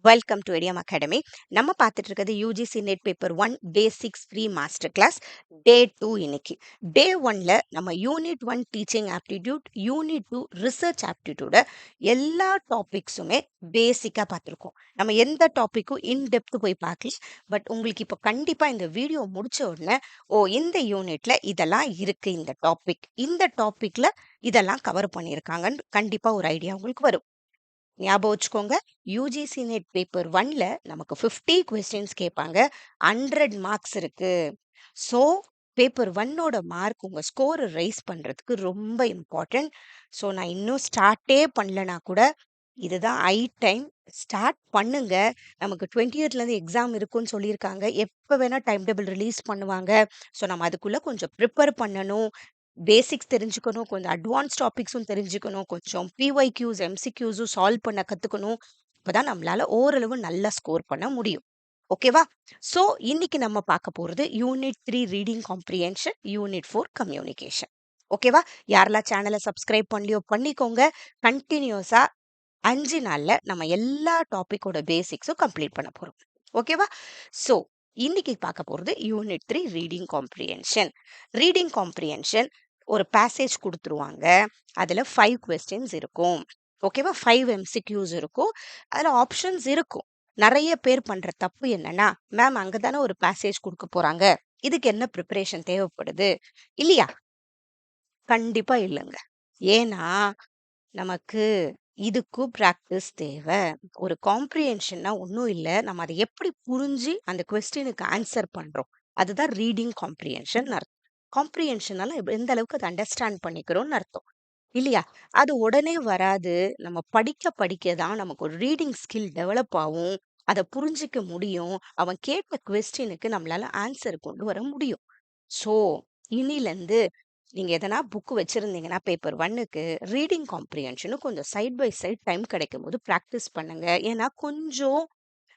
Welcome to ATM academy. நம்ம பார்த்துட்டு இருக்கிறது UGC net paper 1 basics free master class day 2. இன்னைக்கு டே 1ல நம்ம unit 1 teaching aptitude, unit 2 research ஆப்டிடியூட எல்லா டாபிக்ஸுமே பேசிக்காக பார்த்துருக்கோம். நம்ம எந்த டாப்பிக்கும் இன்டெப்த் போய் பார்க்கல. பட் உங்களுக்கு இப்போ கண்டிப்பாக இந்த வீடியோ முடிச்ச உடனே இந்த யூனிட்ல இதெல்லாம் இருக்கு, இந்த டாபிக்ல இதெல்லாம் கவர் பண்ணியிருக்காங்கன்னு கண்டிப்பாக ஒரு ஐடியா உங்களுக்கு வரும். ஞாபகம் வச்சுக்கோங்க, யூஜிசி நெட் பேப்பர் 1ல நமக்கு 50 கொஸ்டின்ஸ் கேட்பாங்க, 100 மார்க்ஸ் இருக்கு. ஸோ பேப்பர் 1ஓட மார்க் உங்கள் ஸ்கோர் ரைஸ் பண்ணுறதுக்கு ரொம்ப இம்பார்ட்டன்ட். ஸோ நான் இன்னும் ஸ்டார்ட்டே பண்ணலனா கூட இதுதான் டைம், ஸ்டார்ட் பண்ணுங்க. நமக்கு 20th எக்ஸாம் இருக்குன்னு சொல்லியிருக்காங்க. எப்போ வேணால் டைம் டேபிள் ரிலீஸ் பண்ணுவாங்க. ஸோ நம்ம அதுக்குள்ளே கொஞ்சம் ப்ரிப்பேர் பண்ணணும், பேசிக்ஸ் தெரிஞ்சுக்கணும், கொஞ்சம் அட்வான்ஸ் டாபிக்ஸும் தெரிஞ்சுக்கணும், கொஞ்சம் பிஒய்க்யூஸ் எம்சிக்யூஸும் சால்வ் பண்ண கற்றுக்கணும். அப்போதான் நம்மளால ஓரளவு நல்லா ஸ்கோர் பண்ண முடியும். ஓகேவா? ஸோ இன்னைக்கு நம்ம பார்க்க போகிறது unit 3 reading comprehension, unit 4 communication. ஓகேவா? யாரெல்லாம் சேனலை சப்ஸ்கிரைப் பண்ணலையோ பண்ணிக்கோங்க. கண்டினியூஸாக 5 நாளில் நம்ம எல்லா டாப்பிக்கோட பேசிக்ஸும் கம்ப்ளீட் பண்ண போகிறோம். ஓகேவா? ஸோ இன்னைக்கு பார்க்க போகிறது unit 3 reading comprehension. Reading comprehension ஒரு பேசேஜ் கொடுத்துருவாங்க. அதில் 5 கொஸ்டின்ஸ் இருக்கும். ஓகேவா? 5 எம்சிக்யூஸ் இருக்கும். அதில் ஆப்ஷன்ஸ் இருக்கும். நிறைய பேர் பண்ணுற தப்பு என்னன்னா, மேம் அங்கே தானே ஒரு பேசேஜ் கொடுக்க போகிறாங்க, இதுக்கு என்ன ப்ரிப்பரேஷன் தேவைப்படுது இல்லையா? கண்டிப்பாக இல்லைங்க. ஏன்னா நமக்கு இதுக்கும் ப்ராக்டிஸ் தேவை. ஒரு காம்ப்ரிஹென்ஷன்னா ஒன்றும் இல்லை, நம்ம அதை எப்படி புரிஞ்சு அந்த கொஸ்டினுக்கு ஆன்சர் பண்ணுறோம், அதுதான் ரீடிங் காம்ப்ரிஹென்ஷன் அர்த்தம். காம்ப்ரிஹென்ஷனால எந்த அளவுக்கு அதை அண்டர்ஸ்டாண்ட் பண்ணிக்கிறோம்னு அர்த்தம் இல்லையா? அது உடனே வராது. நம்ம படிக்க படிக்க தான் நமக்கு ஒரு ரீடிங் ஸ்கில் டெவலப் ஆகும். அதை புரிஞ்சிக்க முடியும். அவன் கேட்ட கொஸ்டினுக்கு நம்மளால ஆன்சர் கொண்டு வர முடியும். ஸோ இனிலேருந்து நீங்க எதனா புக் வச்சிருந்தீங்கன்னா பேப்பர் 1க்கு ரீடிங் காம்ப்ரிஹென்ஷனும் கொஞ்சம் சைட் பை சைட் டைம் கிடைக்கும் போது ப்ராக்டிஸ் பண்ணுங்க. ஏன்னா கொஞ்சம்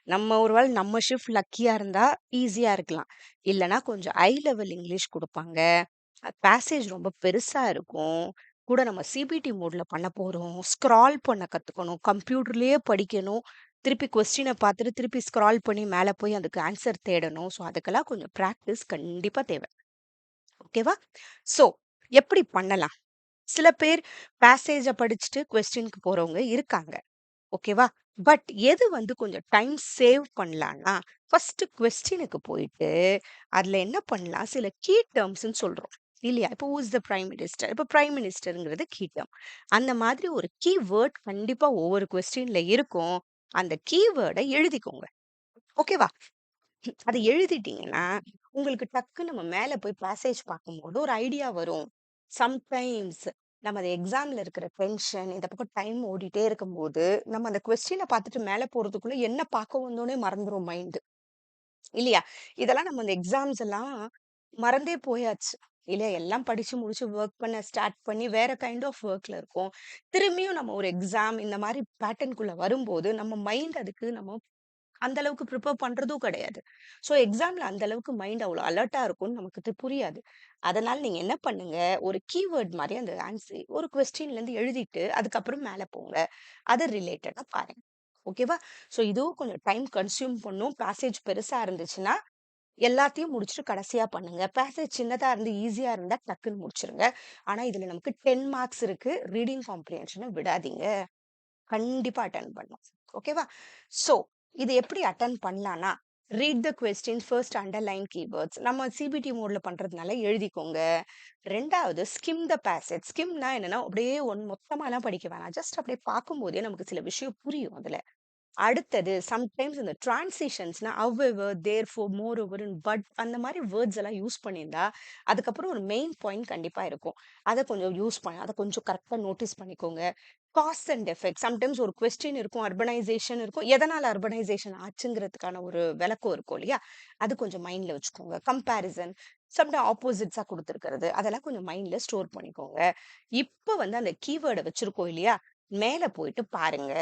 நம்ம ஒருவேளை நம்ம ஷிஃப்ட் லக்கியா இருந்தா ஈஸியா இருக்கலாம். இல்லைன்னா கொஞ்சம் ஹை லெவல் இங்கிலீஷ் கொடுப்பாங்க, பேசேஜ் ரொம்ப பெருசா இருக்கும். கூட நம்ம சிபிடி மோட்ல பண்ண போறோம், ஸ்க்ரால் பண்ண கத்துக்கணும், கம்ப்யூட்டர்லயே படிக்கணும், திருப்பி கொஸ்டினை பார்த்துட்டு திருப்பி ஸ்க்ரால் பண்ணி மேலே போய் அதுக்கு ஆன்சர் தேடணும். ஸோ அதுக்கெல்லாம் கொஞ்சம் ப்ராக்டிஸ் கண்டிப்பா தேவை. ஓகேவா? ஸோ எப்படி பண்ணலாம்? சில பேர் பேசேஜை படிச்சுட்டு கொஸ்டினுக்கு போறவங்க இருக்காங்க. ஓகேவா? பட் எது கொஞ்சம் டைம் சேவ் பண்ணலாம்னா, ஃபர்ஸ்ட் கொஸ்டினுக்கு போயிட்டு அதுல என்ன பண்ணலாம், சில கீ டேர்ம்ஸ்ன்னு சொல்றோம் இல்லையா? இப்போ who is the prime minister, இப்போ பிரைம் மினிஸ்டருங்கிறது கீ டேர்ம். அந்த மாதிரி ஒரு கீ வேர்ட் கண்டிப்பா ஒவ்வொரு கொஸ்டின்ல இருக்கும். அந்த கீ வேர்டை எழுதிக்கோங்க. ஓகேவா? அதை எழுதிட்டீங்கன்னா உங்களுக்கு டக்கு நம்ம மேல போய் பேசேஜ் பார்க்கும்போது ஒரு ஐடியா வரும். சம்டைம்ஸ் நம்ம அந்த எக்ஸாம்ல இருக்கிற டென்ஷன், இந்த பக்கம் டைம் ஓடிட்டே இருக்கும்போது நம்ம அந்த கொஸ்டினை பார்த்துட்டு மேல போறதுக்குள்ள என்ன பார்க்க வந்தோனே மறந்துரும் மைண்ட் இல்லையா? இதெல்லாம் நம்ம இந்த எக்ஸாம்ஸ் எல்லாம் மறந்தே போயாச்சு இல்லையா? எல்லாம் படிச்சு முடிச்சு ஒர்க் பண்ண ஸ்டார்ட் பண்ணி வேற கைண்ட் ஆஃப் ஒர்க்ல இருக்கும். திரும்பியும் நம்ம ஒரு எக்ஸாம் இந்த மாதிரி பேட்டர்னுக்குள்ள வரும்போது நம்ம மைண்ட் அதுக்கு நம்ம அந்த அளவுக்கு ப்ரிப்பேர் பண்றதும் கிடையாது. ஸோ எக்ஸாம்ல அந்த அளவுக்கு மைண்ட் அவ்வளோ அலர்ட்டா இருக்கும்னு நமக்கு புரியாது. அதனால நீங்க என்ன பண்ணுங்க, ஒரு கீவேர்ட் மாதிரி அந்த ஆன்சர் ஒரு கொஸ்டின்ல இருந்து எழுதிட்டு அதுக்கப்புறம் மேல போங்க. அது ரிலேட்டடா பாருங்க. ஓகேவா? ஸோ இதுவும் கொஞ்சம் டைம் கன்சியூம் பண்ணும். பேசேஜ் பெருசா இருந்துச்சுன்னா எல்லாத்தையும் முடிச்சுட்டு கடைசியா பண்ணுங்க. பேசேஜ் சின்னதா இருந்து ஈஸியா இருந்தா டக்குன்னு முடிச்சிருங்க. ஆனா இதுல நமக்கு 10 மார்க்ஸ் இருக்கு. ரீடிங் காம்ப்ரிஹென்ஷனை விடாதீங்க. கண்டிப்பா அட்டெண்ட் பண்ணும். ஓகேவா? ஸோ இது எப்படி அட்டெண்ட் பண்ணலாம்னா, read the question first, underline keywords. நம்ம சிபிடி மோட்ல பண்றதுனால எழுதிக்கோங்க. 2வது ஸ்கிம் த பேசேஜ். ஸ்கிம்னா என்னன்னா அப்படியே மொத்தமாலாம் படிக்க வேணாம். ஜஸ்ட் அப்படியே பார்க்கும்போதே நமக்கு சில விஷயம் புரியும் அதுல. அடுத்தது சம்டைம்ஸ் இந்த டிரான்சிஷன்ஸ்னா ஹவெவர், தேர்ஃபோர், மோரோவர், பட் அந்த மாதிரி வேர்ட்ஸ் எல்லாம் யூஸ் பண்ணியிருந்தா அதுக்கப்புறம் ஒரு மெயின் பாயிண்ட் கண்டிப்பா இருக்கும். அதை கொஞ்சம் அதை கொஞ்சம் கரெக்டா நோட்டீஸ் பண்ணிக்கோங்க. Cause and effect. சம்டைம்ஸ் ஒரு கொஸ்டின் இருக்கும், அர்பனைசேஷன் இருக்கும், எதனால அர்பனைசேஷன் ஆச்சுங்கிறதுக்கான ஒரு விளக்கம் இருக்கும் இல்லையா? அது கொஞ்சம் மைண்ட்ல வச்சுக்கோங்க. கம்பேரிசன், சம்டைம் ஆப்போசிட்ஸா கொடுத்துருக்கிறது, அதெல்லாம் கொஞ்சம் மைண்ட்ல ஸ்டோர் பண்ணிக்கோங்க. இப்போ அந்த கீவேர்டை வச்சிருக்கோம் இல்லையா? மேல போயிட்டு பாருங்க.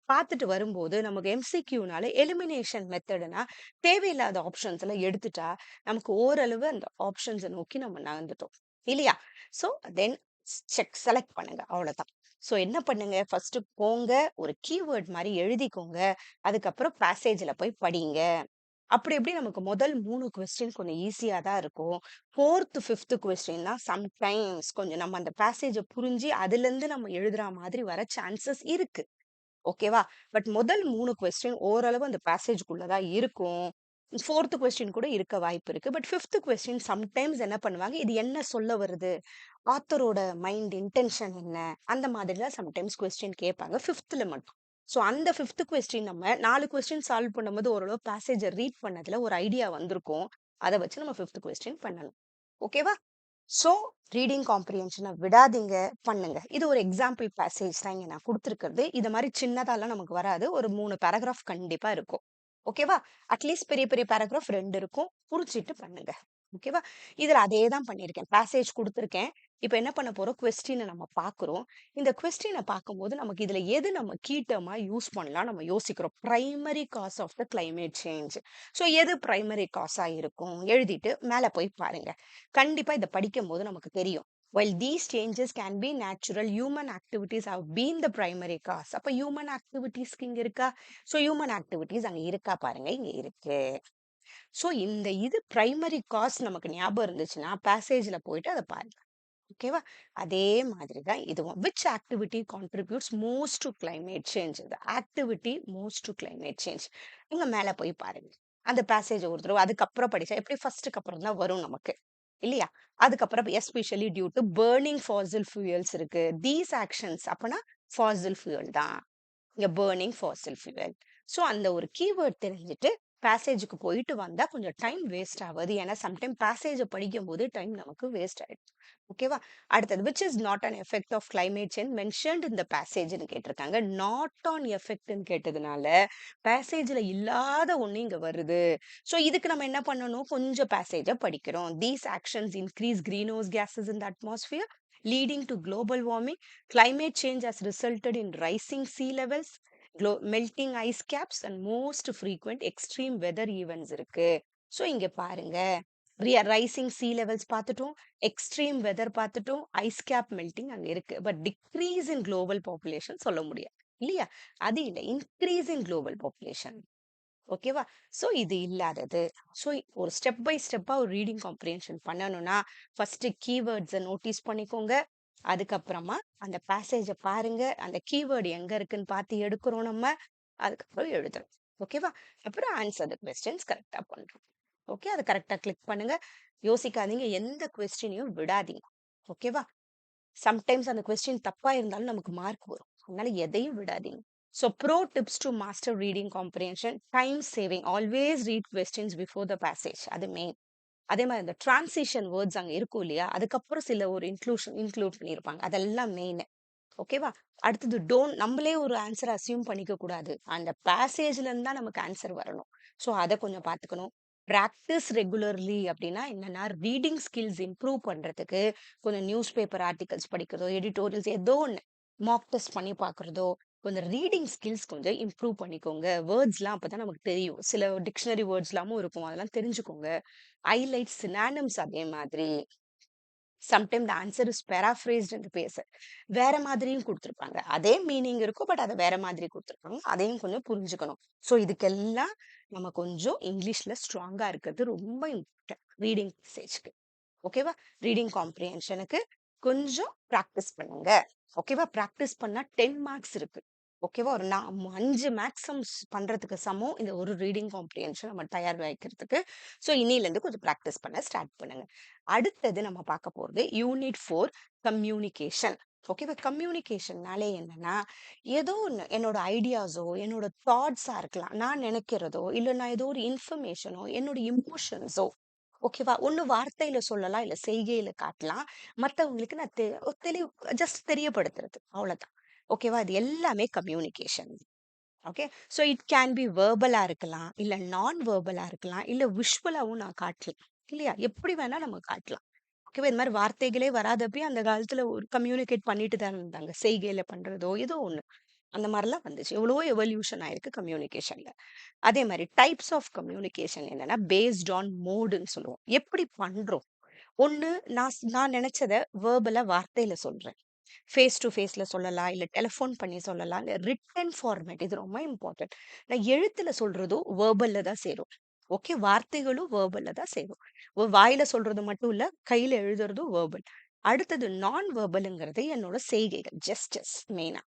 பார்த்துட்டு வரும்போது நமக்கு எம்சிக்யூனால எலிமினேஷன் மெத்தடுனா தேவையில்லாத ஆப்ஷன்ஸ் எல்லாம் எடுத்துட்டா நமக்கு ஓரளவு அந்த ஆப்ஷன்ஸை நோக்கி நம்ம நகர்ந்துட்டோம் இல்லையா? ஸோ தென் செலக்ட் பண்ணுங்க, அவ்வளவுதான். ஸோ என்ன பண்ணுங்க, ஃபர்ஸ்ட் போங்க, ஒரு கீவேர்ட் மாரி எழுதிக்கோங்க. அதுக்கப்புறம் பேசேஜ்ல போய் படிங்க. அப்படி எப்படி நமக்கு முதல் 3 கொஸ்டின் கொஞ்சம் ஈஸியா தான் இருக்கும். 4த், 5த் கொஸ்டின் தான் சம்டைம்ஸ் கொஞ்சம் நம்ம அந்த பேசேஜ புரிஞ்சு அதிலிருந்து நம்ம எழுதுற மாதிரி வர சான்சஸ் இருக்கு. ஓகேவா? பட் முதல் 3 கொஸ்டின் ஓரளவு அந்த பேசேஜ்க்குள்ள தான் இருக்கும். 4த் கொஸ்டின் கூட இருக்க வாய்ப்பு இருக்கு. பட் 5த் கொஸ்டின் சம்டைம்ஸ் என்ன பண்ணுவாங்க, இது என்ன சொல்ல வருது? ஆத்தரோட மைண்ட் இன்டென்ஷன் என்ன? அந்த மாதிரிலாம் சம்டைம்ஸ் கொஸ்டின் கேட்பாங்க 5த்ல மட்டும். ஸோ அந்த 5த் கொஸ்டின் நம்ம 4 கொஸ்டின் சால்வ் பண்ணும்போது ஓரளவு பேசேஜ ரீட் பண்ணதுல ஒரு ஐடியா வந்திருக்கும். அத வச்சு நம்ம 5த் கொஸ்டின் பண்ணலாம். ஓகேவா? ஸோ ரீடிங் காம்ப்ரிஹென்ஷன விடாதீங்க, பண்ணுங்க. இது ஒரு எக்ஸாம்பிள் பேசேஜ் தான் இங்க நான் குடுத்துருக்கிறது. இது மாரி சின்னதாலாம் நமக்கு வராது. ஒரு 3 பேராகிராஃப் கண்டிப்பா இருக்கும். ஓகேவா? அட்லீஸ்ட் பெரிய பெரிய பேராகிராஃப் 2 இருக்கும். புரிஞ்சுட்டு பண்ணுங்க. ஓகேவா? இதுல அதே தான் பண்ணியிருக்கேன். பேசேஜ் குடுத்துருக்கேன். இப்ப என்ன பண்ண போறோம், கொஸ்டின நம்ம பார்க்குறோம். இந்த கொஸ்டின பார்க்கும்போது நமக்கு இதுல எது நம்ம கீ டெர்மா யூஸ் பண்ணலாம் நம்ம யோசிக்கிறோம். Primary cause of the climate change. So எது பிரைமரி காஸா இருக்கும்? எழுதிட்டு மேல போய் பாருங்க. கண்டிப்பா இத படிக்கும்போது நமக்கு தெரியும். While these changes can be natural, human activities have been the primary cause. அப்ப human activities இங்க இருக்கா? So human activities அங்க இருக்கா பாருங்க. இங்க இருக்கு. ஸோ இந்த இது பிரைமரி காஸ் நமக்கு ஞாபகம் இருந்துச்சுன்னா, பேசேஜ்ல போயிட்டு அத பாருங்க. ஓகேவா? அதே மாதிரி தான் இதுவும். Which activity contributes most to climate change? The activity most to climate change. நீங்க மேல போய் பாருங்க. அந்த பேசேஜ ஒரு தடவ அதுக்கப்புறம் படிச்சா எப்படி ஃபர்ஸ்ட்க்கு அப்புறம் தான் வரும் நமக்கு. இல்லையா? அதுக்கப்புறம் especially due to burning fossil fuels இருக்கு. தீஸ் ஆக்ஷன்ஸ் அப்பனா ஃபாசில் ஃபியூயல் தான். இங்க பர்னிங் ஃபாசில் ஃபியூயல். ஸோ அந்த ஒரு கீவேர்ட் தெரிஞ்சுட்டு பேசேஜுக்கு போயிட்டு வந்தா கொஞ்சம் டைம் வேஸ்ட் ஆவாது. ஏன்னா சம்டைம் பேசேஜ படிக்கும்போது டைம் நமக்கு வேஸ்ட் ஆயிடும். ஓகேவா? அடுத்தது which is not an effect of climate change mentioned in the பேசேஜ்ன்னு கேட்டிருக்காங்க. நாட் ஆன் எஃபெக்ட்ன்னு கேட்டதுனால பேசேஜ்ல இல்லாத ஒண்ணு இங்க வருது. ஸோ இதுக்கு நம்ம என்ன பண்ணணும்? கொஞ்சம் பேசேஜ படிக்கிறோம். These actions increase greenhouse gases in the atmosphere leading to global warming. Climate change has resulted in rising sea levels, melting ice caps, and most frequent extreme weather events இருக்கு. So இங்க பாருங்க. Rising sea levels பார்த்துட்டோம். Extreme weather பார்த்துட்டோம். Ice gap melting அங்க இருக்கு. But decrease in global population சொல்ல முடியாது. இல்லையா? அது இல்ல. Increase in global population. ஓகேவா? ஸோ இது இல்லாதது. ஸோ ஒரு ஸ்டெப் பை ஸ்டெப்பா ஒரு ரீடிங் காம்ப்ரிஹென்ஷன் பண்ணணும்னா, ஃபர்ஸ்ட் கீவேர்ட்ஸ நோட்டீஸ் பண்ணிக்கோங்க. அதுக்கப்புறமா அந்த பேசேஜ பாருங்க. அந்த கீவேர்ட் எங்க இருக்குன்னு பார்த்து எடுக்கிறோம் நம்ம. அதுக்கப்புறம் எழுதுறோம். ஓகேவா? அப்புறம் ஆன்சர் த கொஸ்டின்ஸ் கரெக்ட்டா பண்றோம். ஓகே. அத கரெக்ட்டா கிளிக் பண்ணுங்க. யோசிக்காதீங்க. எந்த கொஸ்டினையும் விடாதீங்க. ஓகேவா? சம்டைம்ஸ் அந்த கொஸ்டின் தப்பா இருந்தாலும் நமக்கு மார்க் வரும். அதனால எதையும் விடாதீங்க. So bro tips to master reading comprehension time saving always read questions before the passage அது மெயின். அதே மாதிரி இந்த டிரான்சிஷன் வேர்ட்ஸ் அங்க இருக்கும் இல்லையா? அதுக்கப்புறம் சில ஒரு இன்க்ளூட் பண்ணியிருப்பாங்க. அதெல்லாம் மெயின். ஓகேவா? அடுத்தது நம்மளே ஒரு ஆன்சர் அஸ்யூம் பண்ணிக்க கூடாது. அந்த பேசேஜ்ல இருந்து தான் நமக்கு ஆன்சர் வரணும். ஸோ அத கொஞ்சம் பார்த்துக்கணும். பிராக்டிஸ் ரெகுலர்லி அப்படின்னா என்னன்னா, ரீடிங் ஸ்கில்ஸ் இம்ப்ரூவ் பண்றதுக்கு கொஞ்சம் நியூஸ் பேப்பர் ஆர்டிகல்ஸ் படிக்கிறதோ, எடிட்டோரியல்ஸ் ஏதோ ஒண்ணு மாக் டெஸ்ட் பண்ணி பார்க்கிறதோ, கொஞ்சம் ரீடிங் ஸ்கில்ஸ் கொஞ்சம் இம்ப்ரூவ் பண்ணிக்கோங்க. வேர்ட்ஸ்லாம் அப்பதான் நமக்கு தெரியும். சில டிக்ஷனரி வேர்ட்ஸ்லாமும் இருக்கும். அதெல்லாம் தெரிஞ்சுக்கோங்க. ஹைலைட்ஸ், சினானிம்ஸ் அதே மாதிரி. சம்டைம் த ஆன்சர் இஸ் பேராஃப்ரேஸ்ட் என்று வேற மாதிரியும் குடுத்திருப்பாங்க. அதே மீனிங் இருக்கும். பட் அத வேற மாதிரி குடுத்திருப்பாங்க. அதையும் கொஞ்சம் புரிஞ்சுக்கணும். ஸோ இதுக்கெல்லாம் நம்ம கொஞ்சம் இங்கிலீஷ்ல ஸ்ட்ராங்கா இருக்கிறது ரொம்ப இம்பார்ட்டன்ட். ரீடிங் பேசேஜ்க்கு. ஓகேவா? ரீடிங் காம்ப்ரிஹென்ஷனுக்கு கொஞ்சம் பிராக்டிஸ் பண்ணுங்க. ஓகேவா? பிராக்டிஸ் பண்ணா 10 மார்க்ஸ் இருக்கு. ஓகேவா? ஒரு 5 மேக்ஸிமம்ஸ் பண்றதுக்கு சமம் இந்த ஒரு ரீடிங் காம்ப்ரிஹென்ஷன் நம்ம தயார் வைக்கிறதுக்கு. ஸோ இன்னையிலேருந்து கொஞ்சம் பிராக்டிஸ் பண்ண ஸ்டார்ட் பண்ணுங்க. அடுத்தது நம்ம பார்க்க போறது யூனிட் 4 கம்யூனிகேஷன். ஓகேவா? கம்யூனிகேஷன்னாலே என்னன்னா, ஏதோ ஒண்ணு என்னோட ஐடியாஸோ, என்னோட தாட்ஸா இருக்கலாம். நான் நினைக்கிறதோ, இல்ல நான் ஏதோ ஒரு இன்ஃபர்மேஷனோ, என்னோட இமோஷன்ஸோ ஓகேவா? ஒண்ணு வார்த்தையில சொல்லலாம், இல்ல செய்கையில காட்டலாம். மத்தவங்களுக்கு நான் ஜஸ்ட் தெரியப்படுத்துறது. அவ்வளவுதான். ஓகேவா? இது எல்லாமே communication. Okay. So it can be வெர்பலா இருக்கலாம், இல்ல நான் வெர்பலா இருக்கலாம், இல்ல விஷுவலாவும் நான் காட்டலாம். இல்லையா? எப்படி வேணா நம்ம காட்டலாம். ஓகேவா? இந்த மாரி வார்த்தைகளே வராதப்பயே அந்த காலத்துல ஒரு கம்யூனிகேட் பண்ணிட்டு தான் இருந்தாங்க. செய்கையில பண்றதோ, ஏதோ ஒண்ணு. அந்த மாரிலாம் வந்துச்சு. எவ்வளவோ எவல்யூஷன் ஆயிருக்கு கம்யூனிகேஷன்ல. அதே மாரி டைப்ஸ் ஆஃப் கம்யூனிகேஷன் என்னன்னா, பேஸ்ட் ஆன் மோடுன்னு சொல்லுவோம். எப்படி பண்றோம்? ஒண்ணு நான் நினைச்சத வெர்பலா வார்த்தையில சொல்றேன். ஃபேஸ் டு ஃபேஸ்ல சொல்லலாம், இல்ல டெலிஃபோன் பண்ணி சொல்லலாம், இல்ல ரிட்டன் ஃபார்மேட் இது ரொம்ப இம்பார்ட்டன்ட். நான் எழுத்துல சொல்றதும் வெர்பல்ல தான் சேரும். ஓகே, வார்த்தைகளும் வெர்பல்ல தான் சேரும். வாயில சொல்றது மட்டும் இல்ல, கையில எழுதுறதும் வெர்பல். அடுத்தது நான் வெர்பல்ங்கிறது என்னோட செய்கைகள், ஜெஸ்டர்ஸ் மெயினா.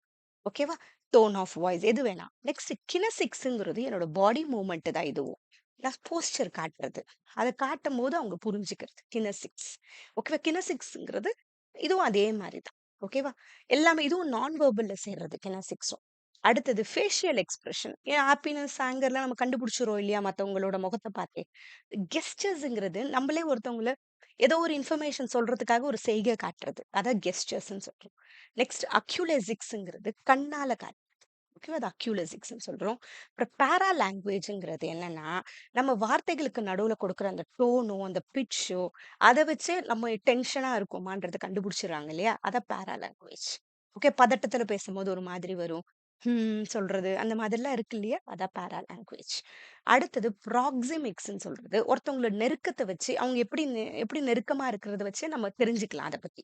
ஓகேவா? டோன் ஆஃப் வாய்ஸ் எது வேணாம். நெக்ஸ்ட் கினெசிக்ஸ்ங்கிறது என்னோட பாடி மூவ்மெண்ட் தான் இதுவும். நான் போஸ்டர் காட்டுறது. அத காட்டும்போது அவங்க புரிஞ்சுக்கிறது. கினெசிக்ஸ். ஓகேவா? கினெசிக்ஸ்ங்கிறது இதுவும் அதே மாரி தான். ஓகேவா? எல்லாமே இதுவும் நான் வெர்பல்ல சேர்றது கினெசிக்ஸும். அடுத்தது ஃபேஷியல் எக்ஸ்பிரஷன். ஏன் ஹாப்பினஸ், ஆங்கர்லாம் நம்ம கண்டுபிடிச்சுருவோம் இல்லையா? மத்தவங்களோட முகத்த பார்த்தே. கெஸ்டர்ஸ்ங்கிறது நம்மளே ஒருத்தவங்கள ஏதோ ஒரு இன்ஃபர்மேஷன் சொல்றதுக்காக ஒரு செய்கை காட்டுறது. அதான் கெஸ்டர்ஸ்ன்னு சொல்றோம். நெக்ஸ்ட் அக்யூலேசிக்ஸ்ங்கிறது கண்ணால காட்டுறது. ஓகேவா? அது அக்யூலேசிக்ஸ்ன்னு சொல்றோம். அப்புறம் பேரா லாங்குவேஜ்ங்கிறது என்னன்னா, நம்ம வார்த்தைகளுக்கு நடுவுல கொடுக்குற அந்த டோனோ, அந்த பிட்ச்சோ, அத வச்சே நம்ம டென்ஷனா இருக்கோமான்றத கண்டுபிடிச்சுடுறாங்க இல்லையா? அதான் பேரா லாங்குவேஜ். ஓகே. பதட்டத்துல பேசும்போது ஒரு மாதிரி வரும். சொல்றது அந்த மாதிரிலாம் இருக்கு இல்லையா? அதான் பேரா லாங்குவேஜ். அடுத்தது ப்ராக்ஸிமிக்ஸ்ன்னு சொல்றது. ஒருத்தவங்களோட நெருக்கத்த வச்சு, அவங்க எப்படி நெருக்கமா இருக்கிறத வச்சு நம்ம தெரிஞ்சுக்கலாம் அத பத்தி.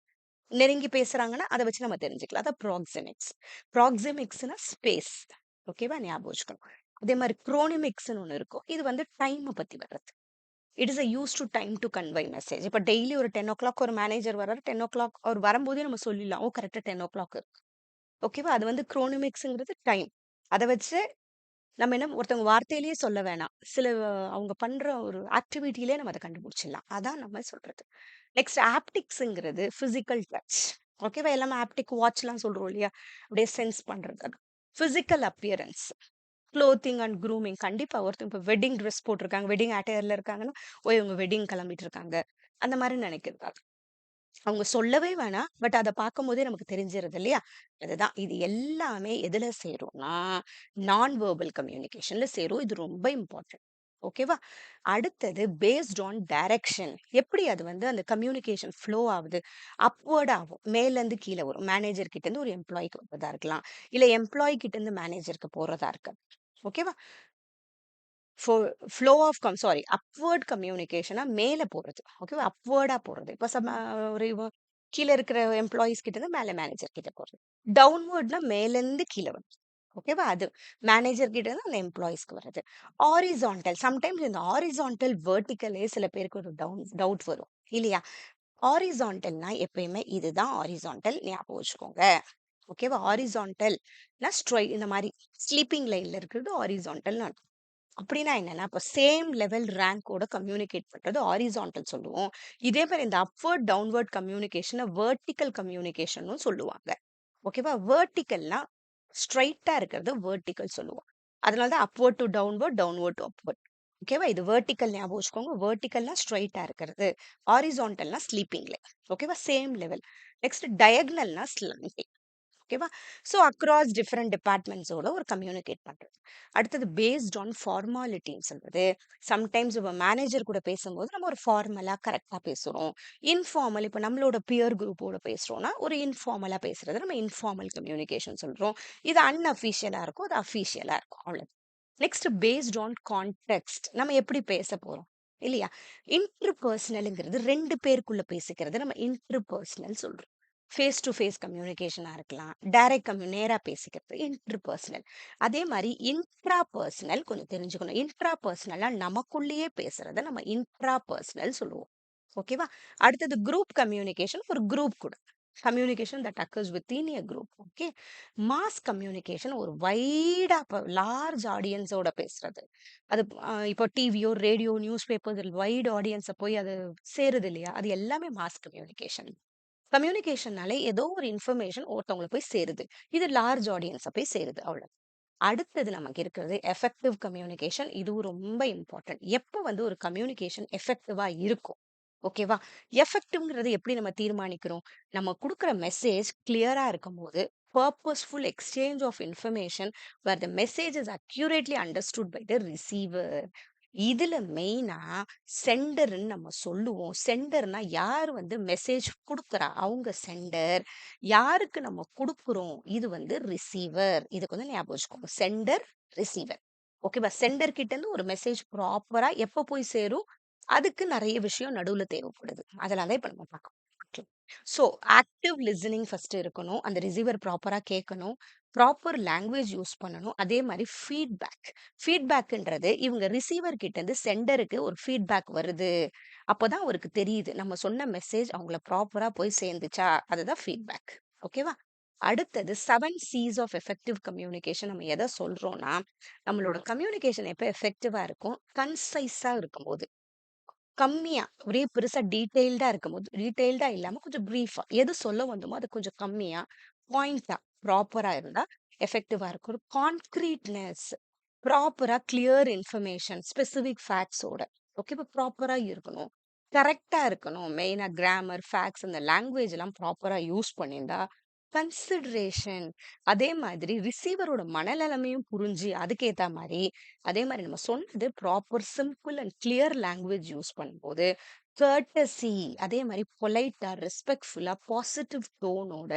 நெருங்கி பேசுறாங்கன்னா, அத வச்சு நம்ம தெரிஞ்சுக்கலாம். அதான் ப்ராக்ஸிமிக்ஸ். ப்ராக்ஸிமிக்ஸ்னா ஸ்பேஸ். ஓகேவா? ஞாபகம் வச்சுக்கணும். அதே மாரி குரோனிமிக்ஸ்ன்னு ஒண்ணு இருக்கும். இது வந்து டைம பத்தி வர்றது. It is use to time to convey message. இப்ப டெய்லி ஒரு 10:00 ஒரு மேனேஜர் வர்றாரு. 10:00 அவர் வரும்போதே நம்ம சொல்லிடலாம். ஓ! கரெக்ட்டா 10:00 இருக்கு. ஓகேவா? அது வந்து குரோனிமிக்ஸ்ங்கிறது டைம். அத வச்சு நம்ம என்ன ஒருத்தவங்க வார்த்தையிலேயே சொல்ல வேணாம். சில அவங்க பண்ற ஒரு ஆக்டிவிட்டிலயே நம்ம அத கண்டுபிடிச்சிடலாம். அதான் நம்ம சொல்றது. நெக்ஸ்ட் ஆப்டிக்ஸ்ங்கிறது பிசிக்கல் டச். ஓகேவா? எல்லாமே ஆப்டிக் வாட்ச்லாம் சொல்றோம் இல்லையா? அப்படியே சென்ஸ் பண்றது அது. Physical appearance. Clothing and grooming. கண்டிப்பா ஒருத்தவங்க இப்ப வெட்டிங் ட்ரெஸ் போட்டிருக்காங்க. வெட்டிங் அட்டையர்ல இருக்காங்கன்னா, ஓ! இவங்க வெட்டிங் கிளம்பிட்டு இருக்காங்க. அந்த மாரி நினைக்கிறது. அவங்க சொல்லவே வேணாம். பட் அத பார்க்கும்போதே நமக்கு தெரிஞ்சிருது இல்லையா? அதுதான். இது எல்லாமே எதுல சேரும்னா, நான் வெர்பல் கம்யூனிகேஷன்ல சேரும். இது ரொம்ப இம்பார்ட்டன்ட். ஓகேவா? அடுத்தது பேஸ்ட் ஆன் டைரக்ஷன். எப்படி அது வந்து அந்த கம்யூனிகேஷன் ஃப்ளோ ஆவுது? அப்வர்ட் ஆகும். மேலருந்து கீழ வரும். மேனேஜர் கிட்ட இருந்து ஒரு எம்ப்ளாயிக்கு வரதா இருக்கலாம். இல்ல எம்ப்ளாயி கிட்ட இருந்து மேனேஜருக்கு போறதா இருக்கலாம். ஓகேவா? ஃபோ ஃப்ளோ ஆஃப் சாரி அப்வர்ட் கம்யூனிகேஷனா மேல போறது. ஓகேவா? அப்வர்டா போறது. இப்ப ஒரு கீழ இருக்கிற எம்ப்ளாயீஸ் கிட்ட இருந்து மேல மேனேஜர் கிட்ட போறது. டவுன்வர்ட்னா மேலருந்து கீழ வரும். ஓகேவா? அது மேனேஜர் கிட்ட இருந்து அந்த எம்ப்ளாயீஸ்க்கு வர்றது. ஹாரிசான்டல் சம்டைம்ஸ் இந்த ஹாரிசான்டல், வெர்டிகலே சில பேருக்கு ஒரு டவுட் வரும். இல்லையா? ஹாரிசான்டல்னா எப்பயுமே இதுதான் ஹாரிசான்டல் ஞாபகம் வச்சுக்கோங்க. ஓகேவா? ஹாரிசான்டல்னா இந்த மாரி ஸ்லீப்பிங் லைன்ல இருக்கிறது ஹாரிசான்டல்னு அர்த்தம். அப்படின்னா என்னன்னா, இப்ப சேம் லெவல் ரேங்கோட கம்யூனிகேட் பண்றது ஹாரிசான்டல் சொல்லுவோம். இதே மாரி இந்த அப்வர்ட், டவுன்வர்ட் கம்யூனிகேஷன வெர்டிகல் கம்யூனிகேஷன்னும் சொல்லுவாங்க. ஓகேவா? வெர்டிகல்னா ஸ்ட்ரெய்ட்டா இருக்கிறது வெர்டிகல் சொல்லுவோம். அதனால தான் upward to downward, downward to upward. ஓகேவா? இது வெர்டிகல் ஞாபகம் வச்சுக்கோங்க. வெர்டிகல்னா ஸ்ட்ரெய்ட்டா இருக்கிறது. ஹாரிசான்டல்னா ஸ்லீப்பிங் லைன். ஓகேவா? Same level. நெக்ஸ்ட் டயகனல்னா ஸ்லாண்டிங். ஓகேவா? ஸோ அக்ராஸ் டிஃபரெண்ட் டிபார்ட்மெண்ட்ஸோட ஒரு கம்யூனிகேட் பண்றது. அடுத்தது பேஸ்ட் ஆன் ஃபார்மாலிட்டின்னு சொல்றது. சம்டைம்ஸ் இப்ப மேனேஜர் கூட பேசும்போது நம்ம ஒரு ஃபார்மலா கரெக்ட்டா பேசுறோம். இன்ஃபார்மல் இப்ப நம்மளோட பியர் குரூப்போட பேசுறோம்னா, ஒரு இன்ஃபார்மலா பேசுறது நம்ம இன்ஃபார்மல் கம்யூனிகேஷன் சொல்றோம். இது அன்அஃபிஷியலா இருக்கும். அது அஃபிஷியலா இருக்கும். அவ்வளவு. Next based on context. நம்ம எப்படி பேச போறோம்? இல்லையா? இன்டர்பர்சனல்ங்கிறது 2 பேருக்குள்ள பேசிக்கிறது நம்ம இன்டர்பர்சனல் சொல்றோம். ஃபேஸ் டு ஃபேஸ் கம்யூனிகேஷனா இருக்கலாம். டைரக்ட் நேரா பேசிக்கிறது இன்டர்பர்சனல். அதே மாரி இன்ட்ரா பர்சனல் கொஞ்சம் தெரிஞ்சுக்கணும். இன்ட்ரா பர்சனலா நமக்குள்ளேயே பேசுறத நம்ம இன்ட்ரா பர்சனல் சொல்லுவோம். ஓகேவா? அடுத்தது குரூப் கம்யூனிகேஷன் ஒரு குரூப் கூட. Communication that occurs within a group. Okay. Mass communication ஒரு வைடா லார்ஜ் ஆடியன்ஸோட பேசுறது. அது இப்போ டிவியோ, ரேடியோ, நியூஸ் பேப்பர் வைட் ஆடியன்ஸ போய் அது சேருது இல்லையா? அது எல்லாமே மாஸ் கம்யூனிகேஷன். கம்யூனிகேஷன்னாலே ஏதோ ஒரு இன்ஃபர்மேஷன் ஒருத்தவங்கள போய் சேருது. இது லார்ஜ் ஆடியன்ஸ போய் சேருது. அவ்வளவு. அடுத்தது நமக்கு இருக்கிறது எஃபெக்டிவ் கம்யூனிகேஷன். இதுவும் ரொம்ப இம்பார்ட்டன்ட். எப்ப வந்து ஒரு கம்யூனிகேஷன் எஃபெக்டிவா இருக்கும்? ஓகேவா? எஃபெக்டிவ்ங்கிறது எப்படி நம்ம தீர்மானிக்கிறோம்? நம்ம குடுக்குற மெசேஜ் கிளியரா இருக்கும்போது, purposeful exchange of information where the message is accurately understood by the receiver. இதுல மெயினா சென்டர்ன்னு நம்ம சொல்லுவோம். சென்டர்னா யார் வந்து மெசேஜ் குடுக்குறா? அவங்க சென்டர். யாருக்கு நம்ம குடுக்குறோம்? இது வந்து ரிசீவர். இத கொஞ்சம் ஞாபகம் வச்சுக்கோங்க. Centre, receiver. ஓகேவா? சென்டர் கிட்ட இருந்து ஒரு மெசேஜ் ப்ராப்பரா எப்ப போய் சேரும்? அதுக்கு நெறைய விஷயம் நடுவுல தேவைப்படுது. அதெல்லாம் தான் இப்ப நம்ம பார்க்க போறோம். ஸோ ஆக்டிவ் லிசனிங் ஃபர்ஸ்ட் இருக்கணும். அந்த ரிசீவர் ப்ராப்பரா கேட்கணும். ப்ராப்பர் லாங்குவேஜ் யூஸ் பண்ணணும். அதே மாரி ஃபீட்பேக். ஃபீட்பேக்ன்றது இவங்க ரிசீவர் கிட்ட இருந்து செண்டருக்கு ஒரு ஃபீட்பேக் வருது. அப்பதான் அவருக்கு தெரியுது. நம்ம சொன்ன மெசேஜ் அவங்கள ப்ராப்பரா போய் சேர்ந்துச்சா? அதுதான் ஃபீட்பேக். ஓகேவா? அடுத்தது 7 C's ஆஃப் எஃபெக்டிவ் கம்யூனிகேஷன் நம்ம எத சொல்றோம்னா, நம்மளோட கம்யூனிகேஷன் எப்ப எஃபெக்டிவா இருக்கும்? கன்சைஸா இருக்கும்போது. கம்மியா, ஒரே பெருசா டீட்டெயில்டா இருக்கும்போது டீட்டெயில்டா இல்லாம கொஞ்சம் பிரீஃபா, எது சொல்ல வந்தோமோ அது கொஞ்சம் கம்மியா, பாயிண்ட்டா, ப்ராப்பரா இருந்தா எஃபெக்டிவா இருக்கும். ஒரு கான்கிரீட்னஸ், ப்ராப்பரா கிளியர் இன்ஃபர்மேஷன், ஸ்பெசிஃபிக் ஃபேக்ட்ஸோட, ஓகேவா? ப்ராப்பரா இருக்கணும். கரெக்ட்டா இருக்கணும். மெயினா கிராமர், ஃபேக்ட்ஸ் அந்த லாங்குவேஜ் எல்லாம் ப்ராப்பரா யூஸ் பண்ணியிருந்தா, கன்சிடரேஷன், அதே மாதிரி ரிசீவரோட மனநெலைமையும் புரிஞ்சு அதுக்கேத்தா மாரி அதே மாரி நம்ம சொன்னது proper simple and clear language use பண்ணும்போது, கர்ட்டஸி, அதே மாரி பொலைட்டா, ரெஸ்பெக்ட்ஃபுல்லா, பாசிட்டிவ் டோனோட,